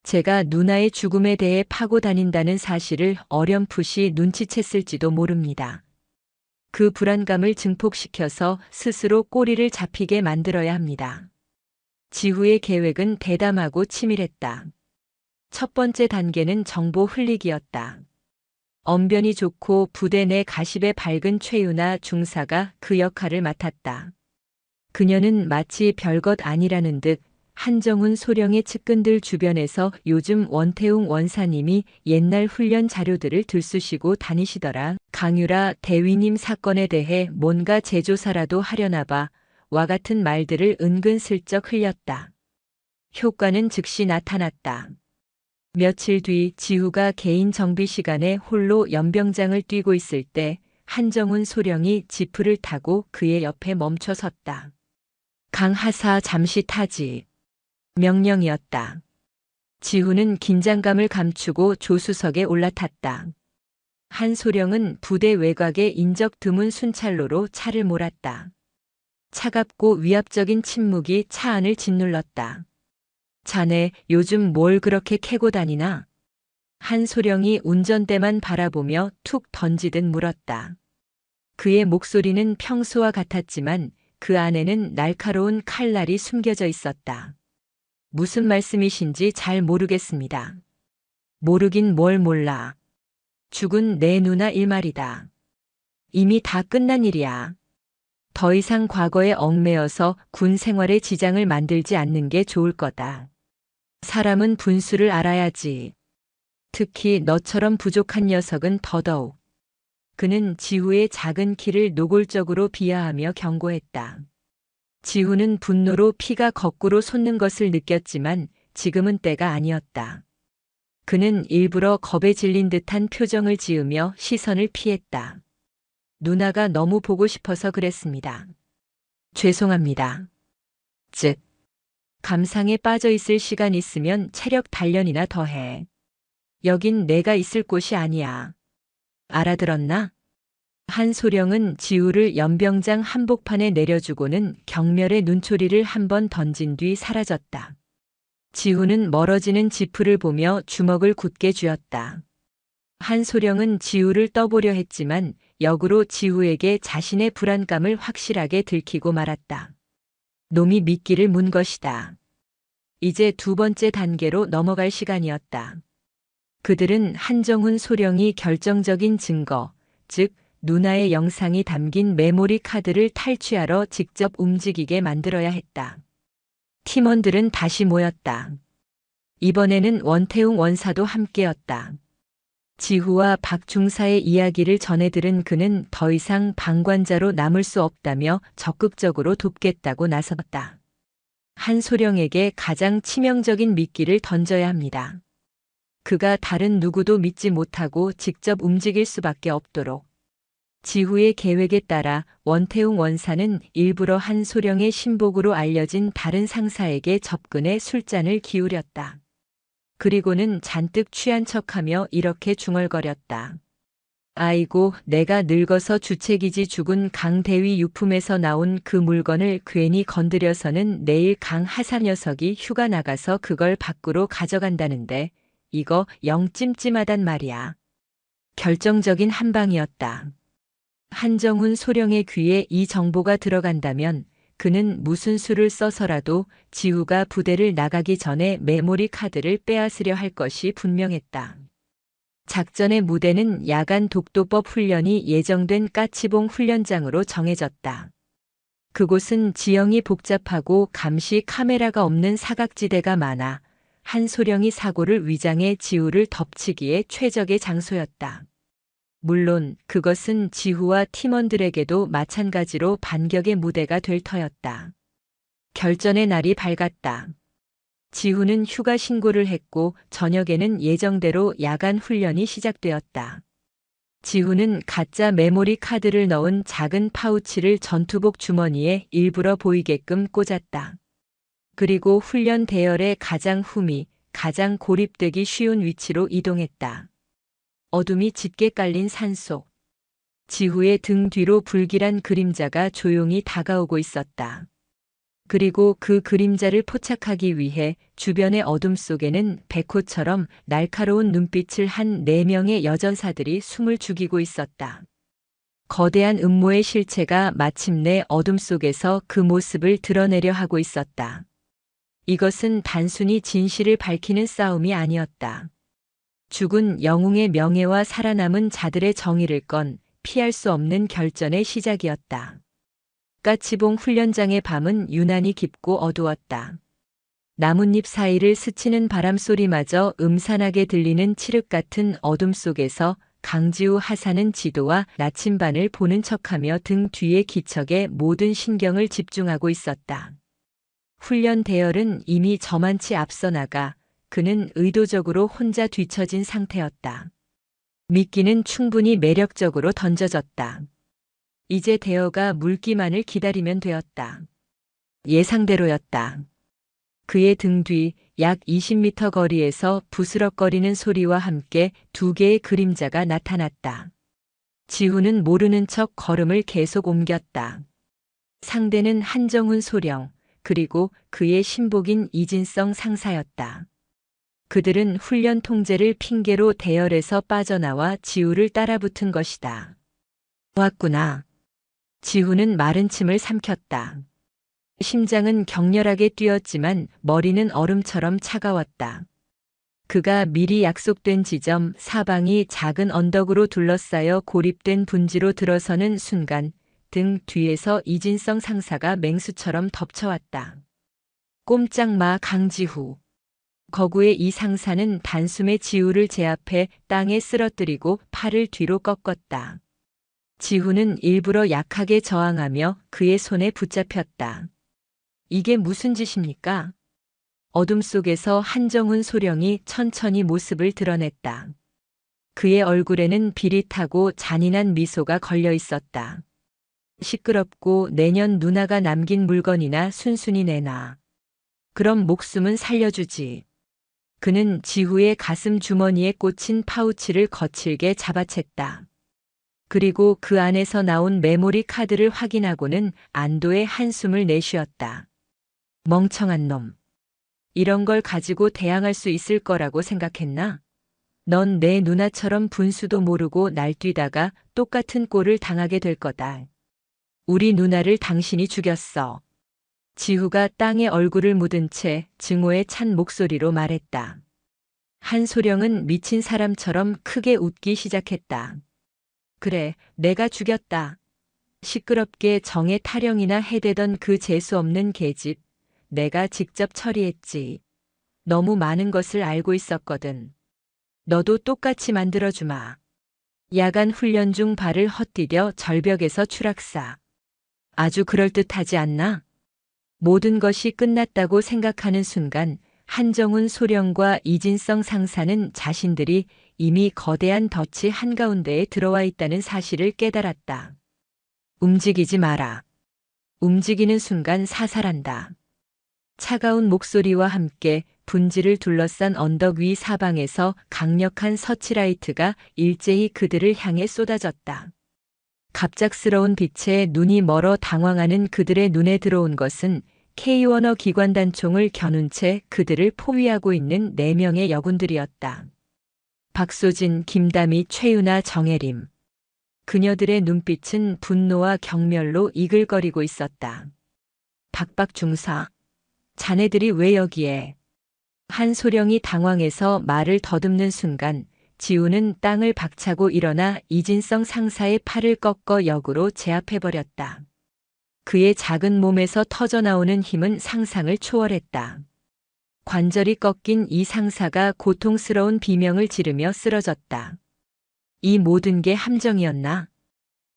제가 누나의 죽음에 대해 파고 다닌다는 사실을 어렴풋이 눈치챘을지도 모릅니다. 그 불안감을 증폭시켜서 스스로 꼬리를 잡히게 만들어야 합니다. 지후의 계획은 대담하고 치밀했다. 첫 번째 단계는 정보 흘리기였다. 언변이 좋고 부대 내 가십에 밝은 최윤아 중사가 그 역할을 맡았다. 그녀는 마치 별것 아니라는 듯 한정훈 소령의 측근들 주변에서 요즘 원태웅 원사님이 옛날 훈련 자료들을 들쑤시고 다니시더라. 강유라 대위님 사건에 대해 뭔가 재조사라도 하려나 봐. 와 같은 말들을 은근슬쩍 흘렸다. 효과는 즉시 나타났다. 며칠 뒤 지후가 개인 정비 시간에 홀로 연병장을 뛰고 있을 때 한정훈 소령이 지프를 타고 그의 옆에 멈춰 섰다. 강하사 잠시 타지. 명령이었다. 지후는 긴장감을 감추고 조수석에 올라탔다. 한 소령은 부대 외곽의 인적 드문 순찰로로 차를 몰았다. 차갑고 위압적인 침묵이 차 안을 짓눌렀다. 자네 요즘 뭘 그렇게 캐고 다니나? 한소령이 운전대만 바라보며 툭 던지듯 물었다. 그의 목소리는 평소와 같았지만 그 안에는 날카로운 칼날이 숨겨져 있었다. 무슨 말씀이신지 잘 모르겠습니다. 모르긴 뭘 몰라. 죽은 내 누나 일 말이다. 이미 다 끝난 일이야. 더 이상 과거에 얽매여서 군 생활에 지장을 만들지 않는 게 좋을 거다. 사람은 분수를 알아야지. 특히 너처럼 부족한 녀석은 더더욱. 그는 지후의 작은 키를 노골적으로 비하하며 경고했다. 지후는 분노로 피가 거꾸로 솟는 것을 느꼈지만 지금은 때가 아니었다. 그는 일부러 겁에 질린 듯한 표정을 지으며 시선을 피했다. 누나가 너무 보고 싶어서 그랬습니다. 죄송합니다. 즉, 감상에 빠져 있을 시간 있으면 체력 단련이나 더해. 여긴 내가 있을 곳이 아니야. 알아들었나? 한소령은 지우를 연병장 한복판에 내려주고는 경멸의 눈초리를 한 번 던진 뒤 사라졌다. 지우는 멀어지는 지프를 보며 주먹을 굳게 쥐었다. 한소령은 지우를 떠보려 했지만 역으로 지우에게 자신의 불안감을 확실하게 들키고 말았다. 놈이 미끼를 문 것이다. 이제 두 번째 단계로 넘어갈 시간이었다. 그들은 한정훈 소령이 결정적인 증거, 즉 누나의 영상이 담긴 메모리 카드를 탈취하러 직접 움직이게 만들어야 했다. 팀원들은 다시 모였다. 이번에는 원태웅 원사도 함께였다. 지후와 박 중사의 이야기를 전해 들은 그는 더 이상 방관자로 남을 수 없다며 적극적으로 돕겠다고 나섰다. 한소령에게 가장 치명적인 미끼를 던져야 합니다. 그가 다른 누구도 믿지 못하고 직접 움직일 수밖에 없도록. 지후의 계획에 따라 원태웅 원사는 일부러 한소령의 신복으로 알려진 다른 상사에게 접근해 술잔을 기울였다. 그리고는 잔뜩 취한 척하며 이렇게 중얼거렸다. 아이고, 내가 늙어서 주책이지 죽은 강 대위 유품에서 나온 그 물건을 괜히 건드려서는 내일 강 하사 녀석이 휴가 나가서 그걸 밖으로 가져간다는데 이거 영 찜찜하단 말이야. 결정적인 한방이었다. 한정훈 소령의 귀에 이 정보가 들어간다면 그는 무슨 수를 써서라도 지후가 부대를 나가기 전에 메모리 카드를 빼앗으려 할 것이 분명했다. 작전의 무대는 야간 독도법 훈련이 예정된 까치봉 훈련장으로 정해졌다. 그곳은 지형이 복잡하고 감시 카메라가 없는 사각지대가 많아 한소령이 사고를 위장해 지후를 덮치기에 최적의 장소였다. 물론 그것은 지후와 팀원들에게도 마찬가지로 반격의 무대가 될 터였다. 결전의 날이 밝았다. 지후는 휴가 신고를 했고 저녁에는 예정대로 야간 훈련이 시작되었다. 지후는 가짜 메모리 카드를 넣은 작은 파우치를 전투복 주머니에 일부러 보이게끔 꽂았다. 그리고 훈련 대열의 가장 후미, 가장 고립되기 쉬운 위치로 이동했다. 어둠이 짙게 깔린 산속. 지후의 등 뒤로 불길한 그림자가 조용히 다가오고 있었다. 그리고 그 그림자를 포착하기 위해 주변의 어둠 속에는 백호처럼 날카로운 눈빛을 한 4명의 여전사들이 숨을 죽이고 있었다. 거대한 음모의 실체가 마침내 어둠 속에서 그 모습을 드러내려 하고 있었다. 이것은 단순히 진실을 밝히는 싸움이 아니었다. 죽은 영웅의 명예와 살아남은 자들의 정의를 건 피할 수 없는 결전의 시작이었다. 까치봉 훈련장의 밤은 유난히 깊고 어두웠다. 나뭇잎 사이를 스치는 바람 소리마저 음산하게 들리는 칠흑 같은 어둠 속에서 강지우 하사는 지도와 나침반을 보는 척하며 등 뒤의 기척에 모든 신경을 집중하고 있었다. 훈련 대열은 이미 저만치 앞서 나가 그는 의도적으로 혼자 뒤처진 상태였다. 미끼는 충분히 매력적으로 던져졌다. 이제 대어가 물기만을 기다리면 되었다. 예상대로였다. 그의 등 뒤 약 20m 거리에서 부스럭거리는 소리와 함께 2개의 그림자가 나타났다. 지후는 모르는 척 걸음을 계속 옮겼다. 상대는 한정훈 소령, 그리고 그의 신복인 이진성 상사였다. 그들은 훈련 통제를 핑계로 대열에서 빠져나와 지우를 따라붙은 것이다. 왔구나. 지우는 마른 침을 삼켰다. 심장은 격렬하게 뛰었지만 머리는 얼음처럼 차가웠다. 그가 미리 약속된 지점 사방이 작은 언덕으로 둘러싸여 고립된 분지로 들어서는 순간 등 뒤에서 이진성 상사가 맹수처럼 덮쳐왔다. 꼼짝 마 강지후. 거구의 이 상사는 단숨에 지우를 제압해 땅에 쓰러뜨리고 팔을 뒤로 꺾었다. 지후는 일부러 약하게 저항하며 그의 손에 붙잡혔다. 이게 무슨 짓입니까? 어둠 속에서 한정훈 소령이 천천히 모습을 드러냈다. 그의 얼굴에는 비릿하고 잔인한 미소가 걸려 있었다. 시끄럽고 내년 누나가 남긴 물건이나 순순히 내놔. 그럼 목숨은 살려주지. 그는 지후의 가슴 주머니에 꽂힌 파우치를 거칠게 잡아챘다. 그리고 그 안에서 나온 메모리 카드를 확인하고는 안도의 한숨을 내쉬었다. 멍청한 놈. 이런 걸 가지고 대항할 수 있을 거라고 생각했나? 넌 내 누나처럼 분수도 모르고 날뛰다가 똑같은 꼴을 당하게 될 거다. 우리 누나를 당신이 죽였어. 지후가 땅에 얼굴을 묻은 채 증오에 찬 목소리로 말했다. 한소령은 미친 사람처럼 크게 웃기 시작했다. 그래, 내가 죽였다. 시끄럽게 정에 타령이나 해대던 그 재수없는 계집. 내가 직접 처리했지. 너무 많은 것을 알고 있었거든. 너도 똑같이 만들어주마. 야간 훈련 중 발을 헛디뎌 절벽에서 추락사. 아주 그럴듯하지 않나? 모든 것이 끝났다고 생각하는 순간 한정훈 소령과 이진성 상사는 자신들이 이미 거대한 덫이 한가운데에 들어와 있다는 사실을 깨달았다. 움직이지 마라. 움직이는 순간 사살한다. 차가운 목소리와 함께 분지를 둘러싼 언덕 위 사방에서 강력한 서치라이트가 일제히 그들을 향해 쏟아졌다. 갑작스러운 빛에 눈이 멀어 당황하는 그들의 눈에 들어온 것은 K-원어 기관단총을 겨눈 채 그들을 포위하고 있는 4명의 여군들이었다. 박소진, 김다미, 최유나, 정혜림. 그녀들의 눈빛은 분노와 경멸로 이글거리고 있었다. 박박 중사. 자네들이 왜 여기에? 한소령이 당황해서 말을 더듬는 순간 지우는 땅을 박차고 일어나 이진성 상사의 팔을 꺾어 역으로 제압해버렸다. 그의 작은 몸에서 터져나오는 힘은 상상을 초월했다. 관절이 꺾인 이 상사가 고통스러운 비명을 지르며 쓰러졌다. 이 모든 게 함정이었나?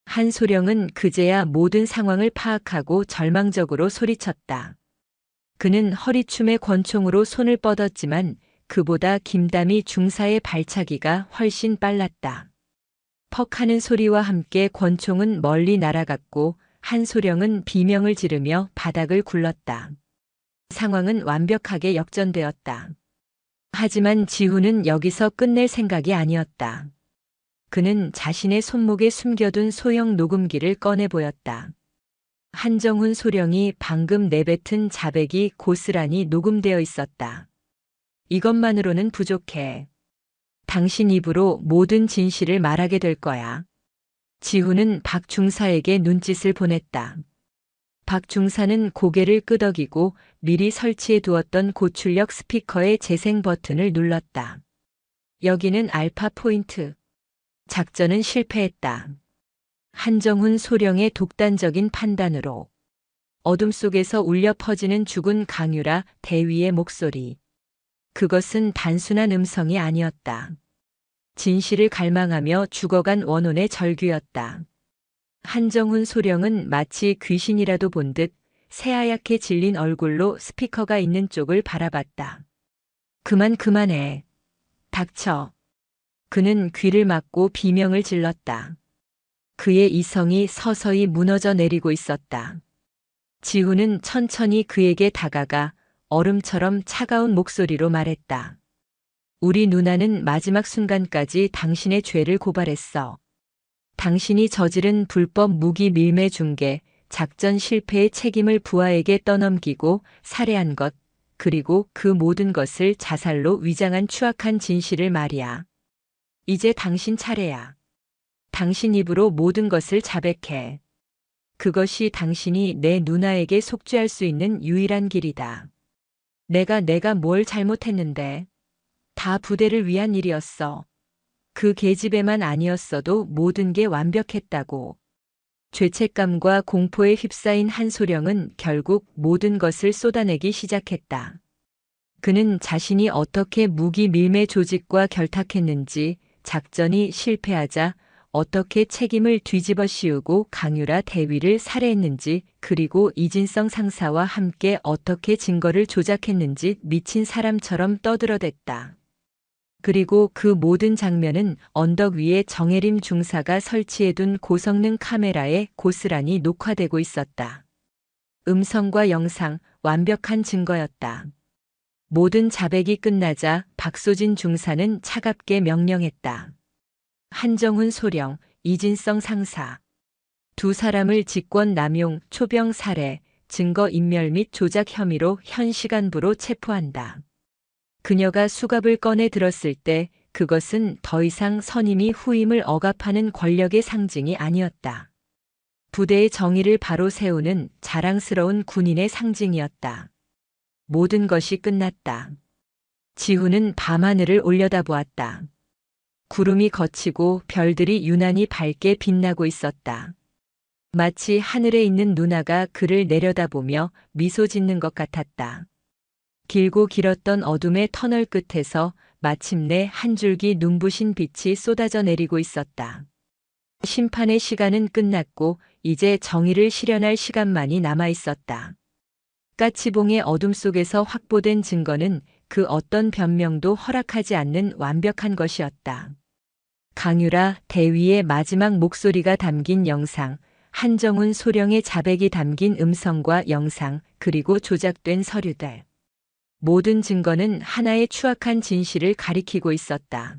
한소령은 그제야 모든 상황을 파악하고 절망적으로 소리쳤다. 그는 허리춤에 권총으로 손을 뻗었지만 그보다 김다미 중사의 발차기가 훨씬 빨랐다. 퍽 하는 소리와 함께 권총은 멀리 날아갔고 한소령은 비명을 지르며 바닥을 굴렀다. 상황은 완벽하게 역전되었다. 하지만 지후는 여기서 끝낼 생각이 아니었다. 그는 자신의 손목에 숨겨둔 소형 녹음기를 꺼내 보였다. 한정훈 소령이 방금 내뱉은 자백이 고스란히 녹음되어 있었다. 이것만으로는 부족해. 당신 입으로 모든 진실을 말하게 될 거야. 지후는 박 중사에게 눈짓을 보냈다. 박 중사는 고개를 끄덕이고 미리 설치해 두었던 고출력 스피커의 재생 버튼을 눌렀다. 여기는 알파 포인트. 작전은 실패했다. 한정훈 소령의 독단적인 판단으로. 어둠 속에서 울려 퍼지는 죽은 강유라 대위의 목소리. 그것은 단순한 음성이 아니었다. 진실을 갈망하며 죽어간 원혼의 절규였다. 한정훈 소령은 마치 귀신이라도 본 듯 새하얗게 질린 얼굴로 스피커가 있는 쪽을 바라봤다. 그만해. 닥쳐. 그는 귀를 막고 비명을 질렀다. 그의 이성이 서서히 무너져 내리고 있었다. 지후는 천천히 그에게 다가가 얼음처럼 차가운 목소리로 말했다. 우리 누나는 마지막 순간까지 당신의 죄를 고발했어. 당신이 저지른 불법 무기 밀매 중개, 작전 실패의 책임을 부하에게 떠넘기고 살해한 것, 그리고 그 모든 것을 자살로 위장한 추악한 진실을 말이야. 이제 당신 차례야. 당신 입으로 모든 것을 자백해. 그것이 당신이 내 누나에게 속죄할 수 있는 유일한 길이다. 내가 뭘 잘못했는데. 다 부대를 위한 일이었어. 그 계집애만 아니었어도 모든 게 완벽했다고. 죄책감과 공포에 휩싸인 한소령은 결국 모든 것을 쏟아내기 시작했다. 그는 자신이 어떻게 무기 밀매 조직과 결탁했는지, 작전이 실패하자 어떻게 책임을 뒤집어 씌우고 강유라 대위를 살해했는지, 그리고 이진성 상사와 함께 어떻게 증거를 조작했는지 미친 사람처럼 떠들어댔다. 그리고 그 모든 장면은 언덕 위에 정혜림 중사가 설치해둔 고성능 카메라에 고스란히 녹화되고 있었다. 음성과 영상, 완벽한 증거였다. 모든 자백이 끝나자 박소진 중사는 차갑게 명령했다. 한정훈 소령, 이진성 상사. 두 사람을 직권 남용, 초병 살해, 증거 인멸 및 조작 혐의로 현 시간부로 체포한다. 그녀가 수갑을 꺼내 들었을 때 그것은 더 이상 선임이 후임을 억압하는 권력의 상징이 아니었다. 부대의 정의를 바로 세우는 자랑스러운 군인의 상징이었다. 모든 것이 끝났다. 지훈은 밤하늘을 올려다보았다. 구름이 걷히고 별들이 유난히 밝게 빛나고 있었다. 마치 하늘에 있는 누나가 그를 내려다보며 미소 짓는 것 같았다. 길고 길었던 어둠의 터널 끝에서 마침내 한 줄기 눈부신 빛이 쏟아져 내리고 있었다. 심판의 시간은 끝났고 이제 정의를 실현할 시간만이 남아 있었다. 까치봉의 어둠 속에서 확보된 증거는 그 어떤 변명도 허락하지 않는 완벽한 것이었다. 강유라 대위의 마지막 목소리가 담긴 영상, 한정훈 소령의 자백이 담긴 음성과 영상, 그리고 조작된 서류들. 모든 증거는 하나의 추악한 진실을 가리키고 있었다.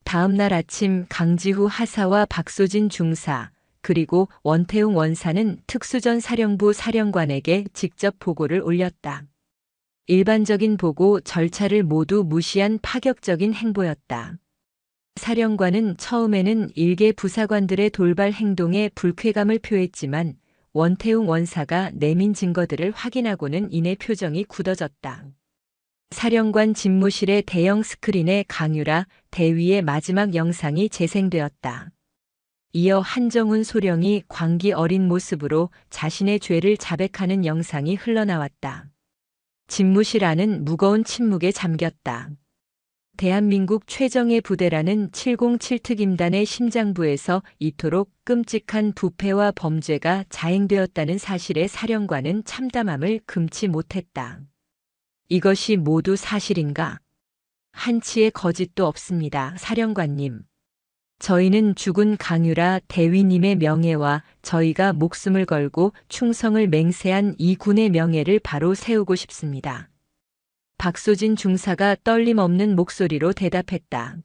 다음 날 아침 강지후 하사와 박소진 중사, 그리고 원태웅 원사는 특수전 사령부 사령관에게 직접 보고를 올렸다. 일반적인 보고 절차를 모두 무시한 파격적인 행보였다. 사령관은 처음에는 일개 부사관들의 돌발 행동에 불쾌감을 표했지만 원태웅 원사가 내민 증거들을 확인하고는 이내 표정이 굳어졌다. 사령관 집무실의 대형 스크린에 강유라 대위의 마지막 영상이 재생되었다. 이어 한정훈 소령이 광기 어린 모습으로 자신의 죄를 자백하는 영상이 흘러나왔다. 집무실 안은 무거운 침묵에 잠겼다. 대한민국 최정예 부대라는 707특임단의 심장부에서 이토록 끔찍한 부패와 범죄가 자행되었다는 사실에 사령관은 참담함을 금치 못했다. 이것이 모두 사실인가? 한치의 거짓도 없습니다, 사령관님. 저희는 죽은 강유라 대위님의 명예와 저희가 목숨을 걸고 충성을 맹세한 이 군의 명예를 바로 세우고 싶습니다. 박소진 중사가 떨림 없는 목소리로 대답했다.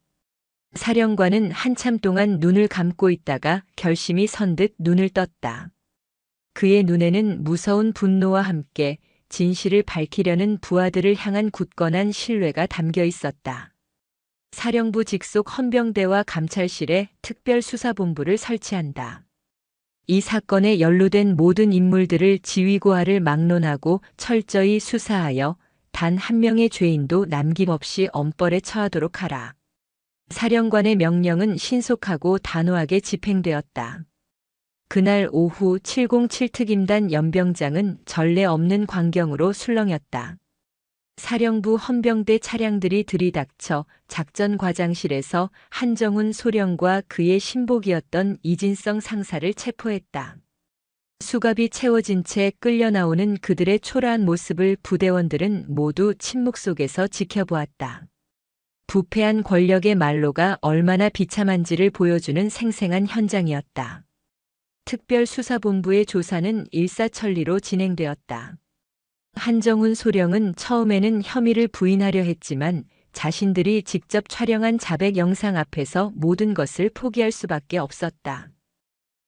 사령관은 한참 동안 눈을 감고 있다가 결심이 선 듯 눈을 떴다. 그의 눈에는 무서운 분노와 함께 진실을 밝히려는 부하들을 향한 굳건한 신뢰가 담겨 있었다. 사령부 직속 헌병대와 감찰실에 특별수사본부를 설치한다. 이 사건에 연루된 모든 인물들을 지휘고하를 막론하고 철저히 수사하여 단 한 명의 죄인도 남김없이 엄벌에 처하도록 하라. 사령관의 명령은 신속하고 단호하게 집행되었다. 그날 오후 707특임단 연병장은 전례 없는 광경으로 술렁였다. 사령부 헌병대 차량들이 들이닥쳐 작전 과장실에서 한정훈 소령과 그의 신복이었던 이진성 상사를 체포했다. 수갑이 채워진 채 끌려 나오는 그들의 초라한 모습을 부대원들은 모두 침묵 속에서 지켜보았다. 부패한 권력의 말로가 얼마나 비참한지를 보여주는 생생한 현장이었다. 특별수사본부의 조사는 일사천리로 진행되었다. 한정훈 소령은 처음에는 혐의를 부인하려 했지만 자신들이 직접 촬영한 자백 영상 앞에서 모든 것을 포기할 수밖에 없었다.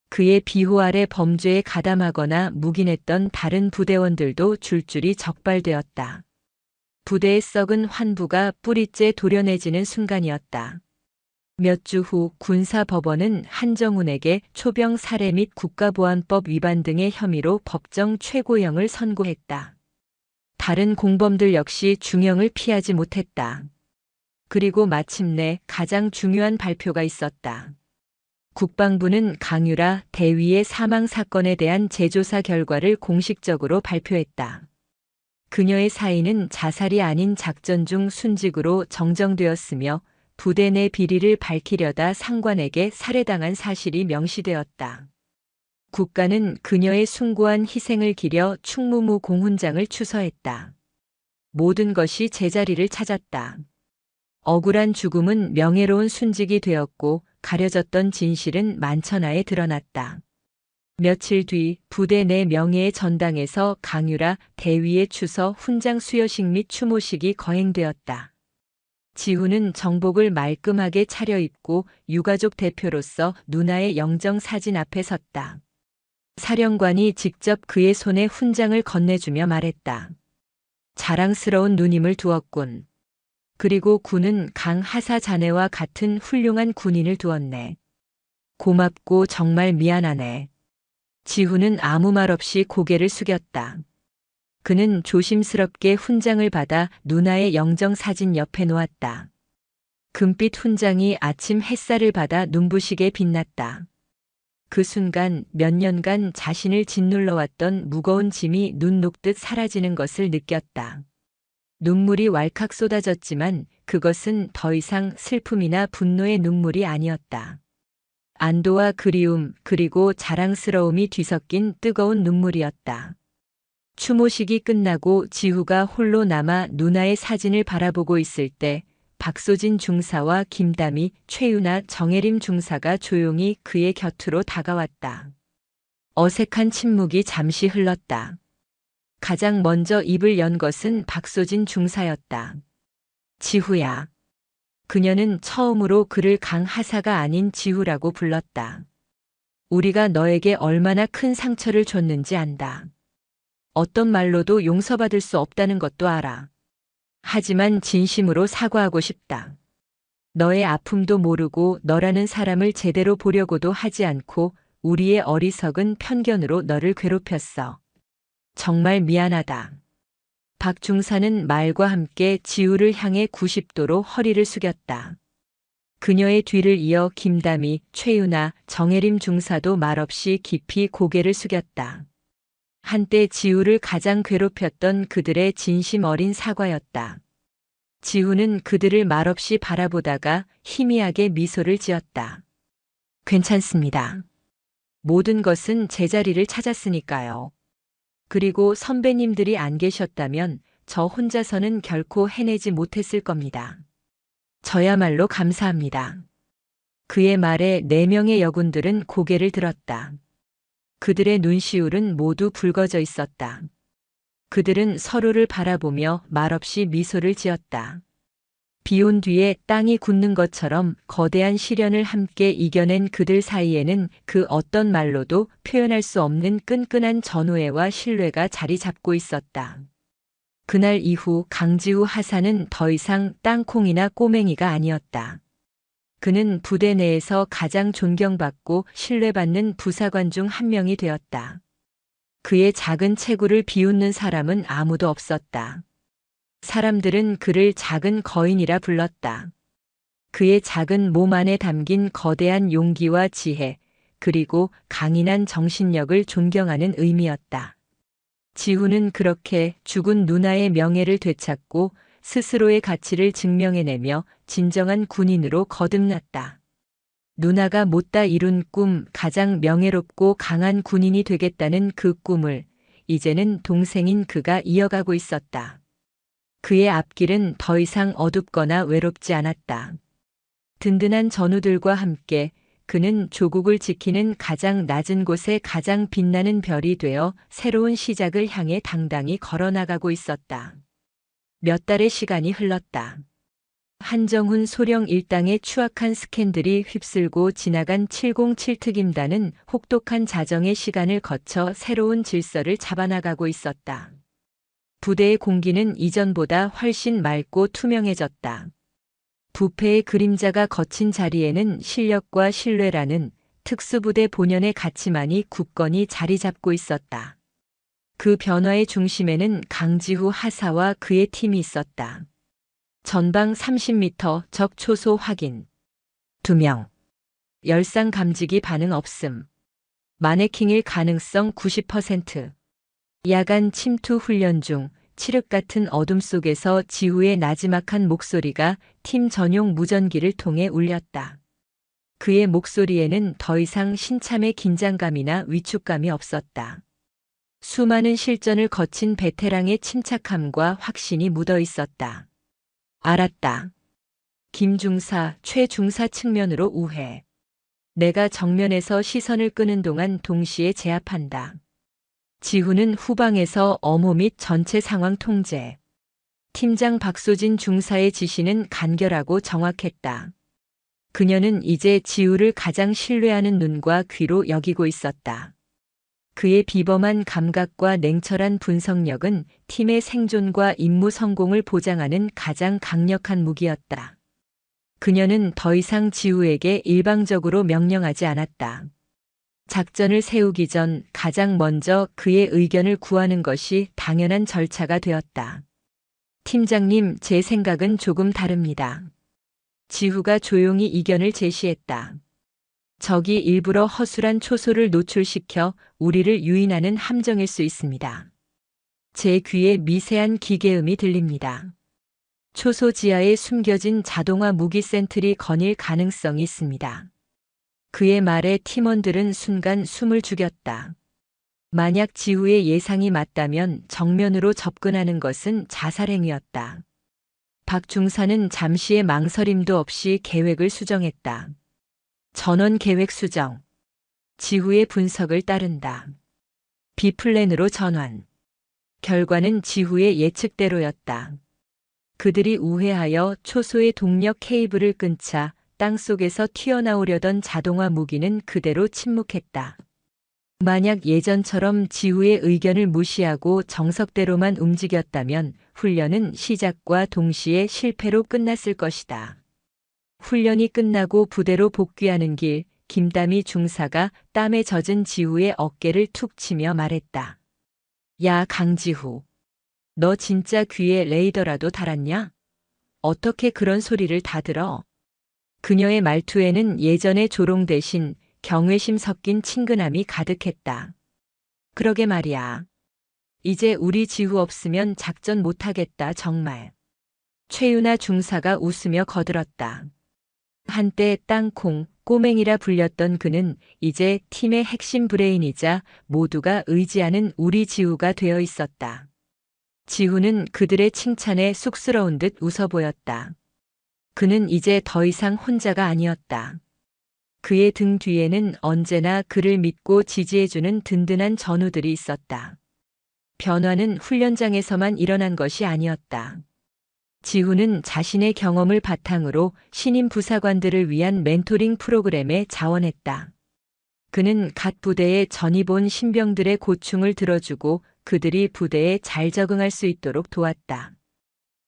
그의 비호 아래 범죄에 가담하거나 묵인했던 다른 부대원들도 줄줄이 적발되었다. 부대의 썩은 환부가 뿌리째 도려내지는 순간이었다. 몇 주 후 군사법원은 한정훈에게 초병 살해 및 국가보안법 위반 등의 혐의로 법정 최고형을 선고했다. 다른 공범들 역시 중형을 피하지 못했다. 그리고 마침내 가장 중요한 발표가 있었다. 국방부는 강유라 대위의 사망 사건에 대한 재조사 결과를 공식적으로 발표했다. 그녀의 사인은 자살이 아닌 작전 중 순직으로 정정되었으며 부대 내 비리를 밝히려다 상관에게 살해당한 사실이 명시되었다. 국가는 그녀의 숭고한 희생을 기려 충무무 공훈장을 추서했다. 모든 것이 제자리를 찾았다. 억울한 죽음은 명예로운 순직이 되었고 가려졌던 진실은 만천하에 드러났다. 며칠 뒤 부대 내 명예의 전당에서 강유라 대위의 추서 훈장 수여식 및 추모식이 거행되었다. 지훈은 정복을 말끔하게 차려입고 유가족 대표로서 누나의 영정 사진 앞에 섰다. 사령관이 직접 그의 손에 훈장을 건네주며 말했다. 자랑스러운 누님을 두었군. 그리고 군은 강하사 자네와 같은 훌륭한 군인을 두었네. 고맙고 정말 미안하네. 지훈은 아무 말 없이 고개를 숙였다. 그는 조심스럽게 훈장을 받아 누나의 영정 사진 옆에 놓았다. 금빛 훈장이 아침 햇살을 받아 눈부시게 빛났다. 그 순간 몇 년간 자신을 짓눌러왔던 무거운 짐이 눈 녹듯 사라지는 것을 느꼈다. 눈물이 왈칵 쏟아졌지만 그것은 더 이상 슬픔이나 분노의 눈물이 아니었다. 안도와 그리움 그리고 자랑스러움이 뒤섞인 뜨거운 눈물이었다. 추모식이 끝나고 지후가 홀로 남아 누나의 사진을 바라보고 있을 때 박소진 중사와 김다미, 최유나, 정혜림 중사가 조용히 그의 곁으로 다가왔다. 어색한 침묵이 잠시 흘렀다. 가장 먼저 입을 연 것은 박소진 중사였다. 지후야. 그녀는 처음으로 그를 강하사가 아닌 지후라고 불렀다. 우리가 너에게 얼마나 큰 상처를 줬는지 안다. 어떤 말로도 용서받을 수 없다는 것도 알아. 하지만 진심으로 사과하고 싶다. 너의 아픔도 모르고 너라는 사람을 제대로 보려고도 하지 않고 우리의 어리석은 편견으로 너를 괴롭혔어. 정말 미안하다. 박 중사는 말과 함께 지우를 향해 90도로 허리를 숙였다. 그녀의 뒤를 이어 김다미, 최유나, 정혜림 중사도 말없이 깊이 고개를 숙였다. 한때 지우를 가장 괴롭혔던 그들의 진심 어린 사과였다. 지우는 그들을 말없이 바라보다가 희미하게 미소를 지었다. 괜찮습니다. 모든 것은 제자리를 찾았으니까요. 그리고 선배님들이 안 계셨다면 저 혼자서는 결코 해내지 못했을 겁니다. 저야말로 감사합니다. 그의 말에 4명의 여군들은 고개를 들었다. 그들의 눈시울은 모두 붉어져 있었다. 그들은 서로를 바라보며 말없이 미소를 지었다. 비온 뒤에 땅이 굳는 것처럼 거대한 시련을 함께 이겨낸 그들 사이에는 그 어떤 말로도 표현할 수 없는 끈끈한 전우애와 신뢰가 자리 잡고 있었다. 그날 이후 강지우 하사는 더 이상 땅콩이나 꼬맹이가 아니었다. 그는 부대 내에서 가장 존경받고 신뢰받는 부사관 중 한 명이 되었다. 그의 작은 체구를 비웃는 사람은 아무도 없었다. 사람들은 그를 작은 거인이라 불렀다. 그의 작은 몸 안에 담긴 거대한 용기와 지혜, 그리고 강인한 정신력을 존경하는 의미였다. 지후는 그렇게 죽은 누나의 명예를 되찾고 스스로의 가치를 증명해내며 진정한 군인으로 거듭났다. 누나가 못다 이룬 꿈, 가장 명예롭고 강한 군인이 되겠다는 그 꿈을 이제는 동생인 그가 이어가고 있었다. 그의 앞길은 더 이상 어둡거나 외롭지 않았다. 든든한 전우들과 함께 그는 조국을 지키는 가장 낮은 곳에 가장 빛나는 별이 되어 새로운 시작을 향해 당당히 걸어나가고 있었다. 몇 달의 시간이 흘렀다. 한정훈 소령 일당의 추악한 스캔들이 휩쓸고 지나간 707 특임단은 혹독한 자정의 시간을 거쳐 새로운 질서를 잡아나가고 있었다. 부대의 공기는 이전보다 훨씬 맑고 투명해졌다. 부패의 그림자가 걷힌 자리에는 실력과 신뢰라는 특수부대 본연의 가치만이 굳건히 자리 잡고 있었다. 그 변화의 중심에는 강지후 하사와 그의 팀이 있었다. 전방 30m 적 초소 확인. 2명. 열상 감지기 반응 없음. 마네킹일 가능성 90%. 야간 침투 훈련 중 칠흑 같은 어둠 속에서 지후의 나지막한 목소리가 팀 전용 무전기를 통해 울렸다. 그의 목소리에는 더 이상 신참의 긴장감이나 위축감이 없었다. 수많은 실전을 거친 베테랑의 침착함과 확신이 묻어 있었다. 알았다. 김중사, 최중사 측면으로 우회. 내가 정면에서 시선을 끄는 동안 동시에 제압한다. 지후는 후방에서 엄호 및 전체 상황 통제. 팀장 박소진 중사의 지시는 간결하고 정확했다. 그녀는 이제 지후를 가장 신뢰하는 눈과 귀로 여기고 있었다. 그의 비범한 감각과 냉철한 분석력은 팀의 생존과 임무 성공을 보장하는 가장 강력한 무기였다. 그녀는 더 이상 지후에게 일방적으로 명령하지 않았다. 작전을 세우기 전 가장 먼저 그의 의견을 구하는 것이 당연한 절차가 되었다. 팀장님, 제 생각은 조금 다릅니다. 지후가 조용히 이견을 제시했다. 적이 일부러 허술한 초소를 노출시켜 우리를 유인하는 함정일 수 있습니다. 제 귀에 미세한 기계음이 들립니다. 초소 지하에 숨겨진 자동화 무기 센트리 거닐 가능성이 있습니다. 그의 말에 팀원들은 순간 숨을 죽였다. 만약 지후의 예상이 맞다면 정면으로 접근하는 것은 자살행위였다. 박 중사는 잠시의 망설임도 없이 계획을 수정했다. 전원 계획 수정. 지후의 분석을 따른다. B플랜으로 전환. 결과는 지후의 예측대로였다. 그들이 우회하여 초소의 동력 케이블을 끊자 땅속에서 튀어나오려던 자동화 무기는 그대로 침묵했다. 만약 예전처럼 지후의 의견을 무시하고 정석대로만 움직였다면 훈련은 시작과 동시에 실패로 끝났을 것이다. 훈련이 끝나고 부대로 복귀하는 길, 김다미 중사가 땀에 젖은 지후의 어깨를 툭 치며 말했다. 야, 강지후. 너 진짜 귀에 레이더라도 달았냐? 어떻게 그런 소리를 다 들어? 그녀의 말투에는 예전의 조롱 대신 경외심 섞인 친근함이 가득했다. 그러게 말이야. 이제 우리 지후 없으면 작전 못하겠다, 정말. 최윤아 중사가 웃으며 거들었다. 한때 땅콩, 꼬맹이라 불렸던 그는 이제 팀의 핵심 브레인이자 모두가 의지하는 우리 지후가 되어 있었다. 지후는 그들의 칭찬에 쑥스러운 듯 웃어 보였다. 그는 이제 더 이상 혼자가 아니었다. 그의 등 뒤에는 언제나 그를 믿고 지지해주는 든든한 전우들이 있었다. 변화는 훈련장에서만 일어난 것이 아니었다. 지후는 자신의 경험을 바탕으로 신임 부사관들을 위한 멘토링 프로그램에 자원했다. 그는 갓 부대에 전입 온 신병들의 고충을 들어주고 그들이 부대에 잘 적응할 수 있도록 도왔다.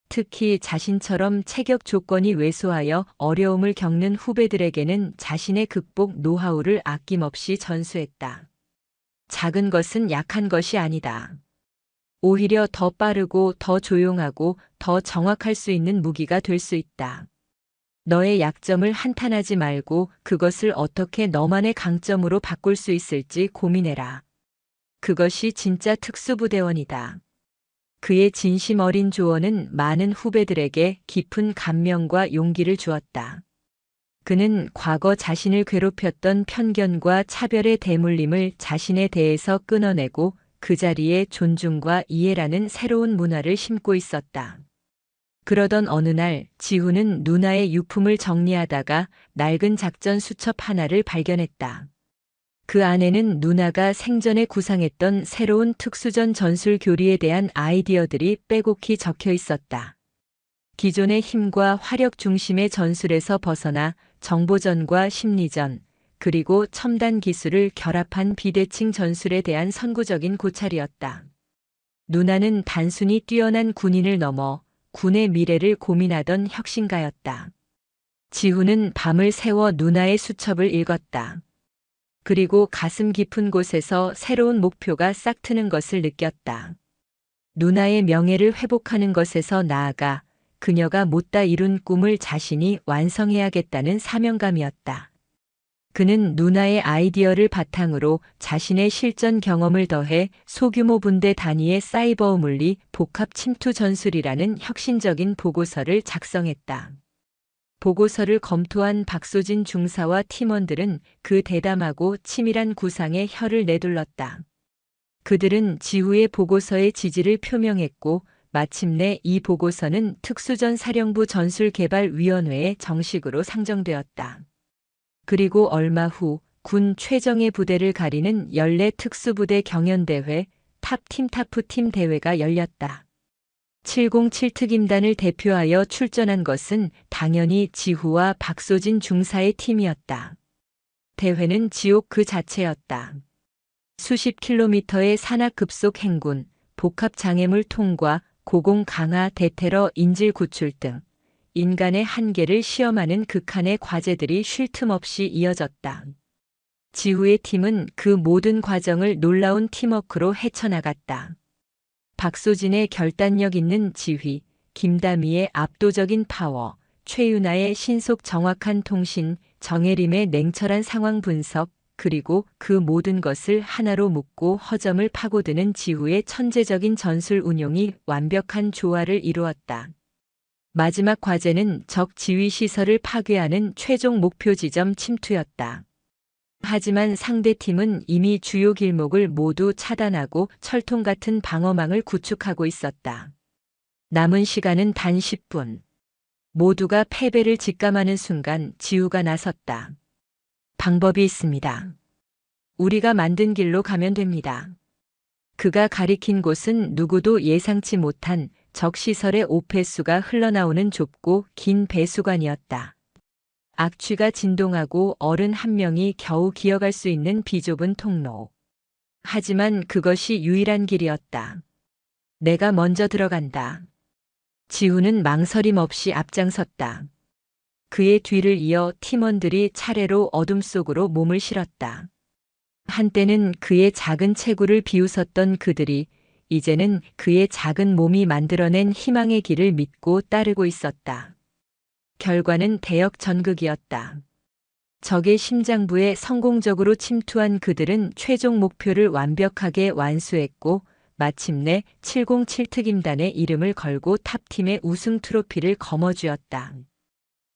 특히 자신처럼 체격 조건이 왜소하여 어려움을 겪는 후배들에게는 자신의 극복 노하우를 아낌없이 전수했다. 작은 것은 약한 것이 아니다. 오히려 더 빠르고 더 조용하고 더 정확할 수 있는 무기가 될 수 있다. 너의 약점을 한탄하지 말고 그것을 어떻게 너만의 강점으로 바꿀 수 있을지 고민해라. 그것이 진짜 특수부대원이다. 그의 진심 어린 조언은 많은 후배들에게 깊은 감명과 용기를 주었다. 그는 과거 자신을 괴롭혔던 편견과 차별의 대물림을 자신에 대해서 끊어내고 그 자리에 존중과 이해라는 새로운 문화를 심고 있었다. 그러던 어느 날 지후는 누나의 유품을 정리하다가 낡은 작전 수첩 하나를 발견했다. 그 안에는 누나가 생전에 구상했던 새로운 특수전 전술 교리에 대한 아이디어들이 빼곡히 적혀 있었다. 기존의 힘과 화력 중심의 전술에서 벗어나 정보전과 심리전, 그리고 첨단 기술을 결합한 비대칭 전술에 대한 선구적인 고찰이었다. 누나는 단순히 뛰어난 군인을 넘어 군의 미래를 고민하던 혁신가였다. 지후는 밤을 새워 누나의 수첩을 읽었다. 그리고 가슴 깊은 곳에서 새로운 목표가 싹트는 것을 느꼈다. 누나의 명예를 회복하는 것에서 나아가 그녀가 못다 이룬 꿈을 자신이 완성해야겠다는 사명감이었다. 그는 누나의 아이디어를 바탕으로 자신의 실전 경험을 더해 소규모 분대 단위의 사이버 물리 복합 침투 전술이라는 혁신적인 보고서를 작성했다. 보고서를 검토한 박소진 중사와 팀원들은 그 대담하고 치밀한 구상에 혀를 내둘렀다. 그들은 지후의 보고서의 지지를 표명했고 마침내 이 보고서는 특수전사령부 전술개발위원회에 정식으로 상정되었다. 그리고 얼마 후 군 최정예 부대를 가리는 연례 특수부대 경연대회 탑팀 타프팀 대회가 열렸다. 707 특임단을 대표하여 출전한 것은 당연히 지후와 박소진 중사의 팀이었다. 대회는 지옥 그 자체였다. 수십 킬로미터의 산악급속 행군, 복합장애물 통과, 고공 강화 대테러 인질 구출 등 인간의 한계를 시험하는 극한의 과제들이 쉴 틈 없이 이어졌다. 지후의 팀은 그 모든 과정을 놀라운 팀워크로 헤쳐나갔다. 박소진의 결단력 있는 지휘, 김다미의 압도적인 파워, 최윤아의 신속 정확한 통신, 정혜림의 냉철한 상황 분석, 그리고 그 모든 것을 하나로 묶고 허점을 파고드는 지후의 천재적인 전술 운용이 완벽한 조화를 이루었다. 마지막 과제는 적 지휘 시설을 파괴하는 최종 목표 지점 침투였다. 하지만 상대팀은 이미 주요 길목을 모두 차단하고 철통 같은 방어망을 구축하고 있었다. 남은 시간은 단 10분. 모두가 패배를 직감하는 순간 지후가 나섰다. 방법이 있습니다. 우리가 만든 길로 가면 됩니다. 그가 가리킨 곳은 누구도 예상치 못한 적시설의 오폐수가 흘러나오는 좁고 긴 배수관이었다. 악취가 진동하고 어른 한 명이 겨우 기어갈 수 있는 비좁은 통로. 하지만 그것이 유일한 길이었다. 내가 먼저 들어간다. 지후는 망설임 없이 앞장섰다. 그의 뒤를 이어 팀원들이 차례로 어둠 속으로 몸을 실었다. 한때는 그의 작은 체구를 비웃었던 그들이 이제는 그의 작은 몸이 만들어낸 희망의 길을 믿고 따르고 있었다. 결과는 대역 전극이었다. 적의 심장부에 성공적으로 침투한 그들은 최종 목표를 완벽하게 완수했고 마침내 707 특임단의 이름을 걸고 탑팀의 우승 트로피를 거머쥐었다.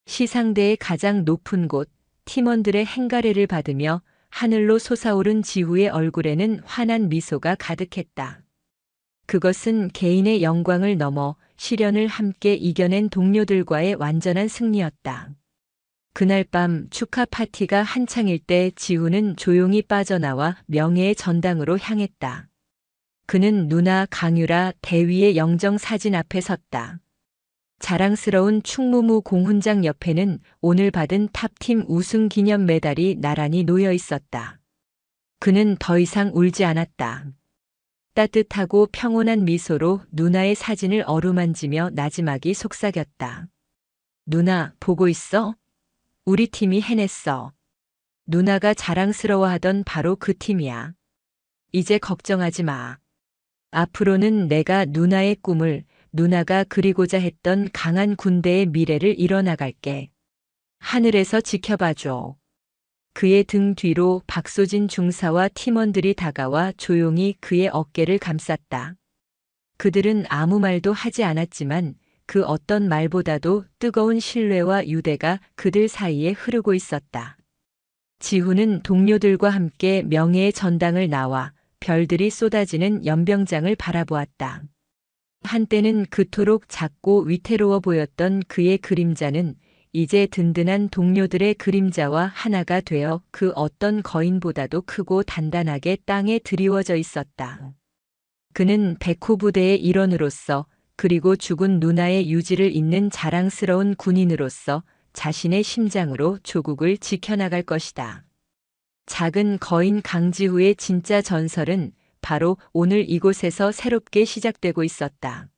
시상대의 가장 높은 곳, 팀원들의 행가래를 받으며 하늘로 솟아오른 지후의 얼굴에는 환한 미소가 가득했다. 그것은 개인의 영광을 넘어 시련을 함께 이겨낸 동료들과의 완전한 승리였다. 그날 밤 축하 파티가 한창일 때 지후는 조용히 빠져나와 명예의 전당으로 향했다. 그는 누나 강유라 대위의 영정 사진 앞에 섰다. 자랑스러운 충무무 공훈장 옆에는 오늘 받은 탑팀 우승 기념 메달이 나란히 놓여 있었다. 그는 더 이상 울지 않았다. 따뜻하고 평온한 미소로 누나의 사진을 어루만지며 나지막이 속삭였다. 누나, 보고 있어? 우리 팀이 해냈어. 누나가 자랑스러워하던 바로 그 팀이야. 이제 걱정하지 마. 앞으로는 내가 누나의 꿈을, 누나가 그리고자 했던 강한 군대의 미래를 이뤄나갈게. 하늘에서 지켜봐줘. 그의 등 뒤로 박소진 중사와 팀원들이 다가와 조용히 그의 어깨를 감쌌다. 그들은 아무 말도 하지 않았지만 그 어떤 말보다도 뜨거운 신뢰와 유대가 그들 사이에 흐르고 있었다. 지후는 동료들과 함께 명예의 전당을 나와 별들이 쏟아지는 연병장을 바라보았다. 한때는 그토록 작고 위태로워 보였던 그의 그림자는 이제 든든한 동료들의 그림자와 하나가 되어 그 어떤 거인보다도 크고 단단하게 땅에 드리워져 있었다. 그는 백호 부대의 일원으로서 그리고 죽은 누나의 유지를 잇는 자랑스러운 군인으로서 자신의 심장으로 조국을 지켜나갈 것이다. 작은 거인 강지후의 진짜 전설은 바로 오늘 이곳에서 새롭게 시작되고 있었다.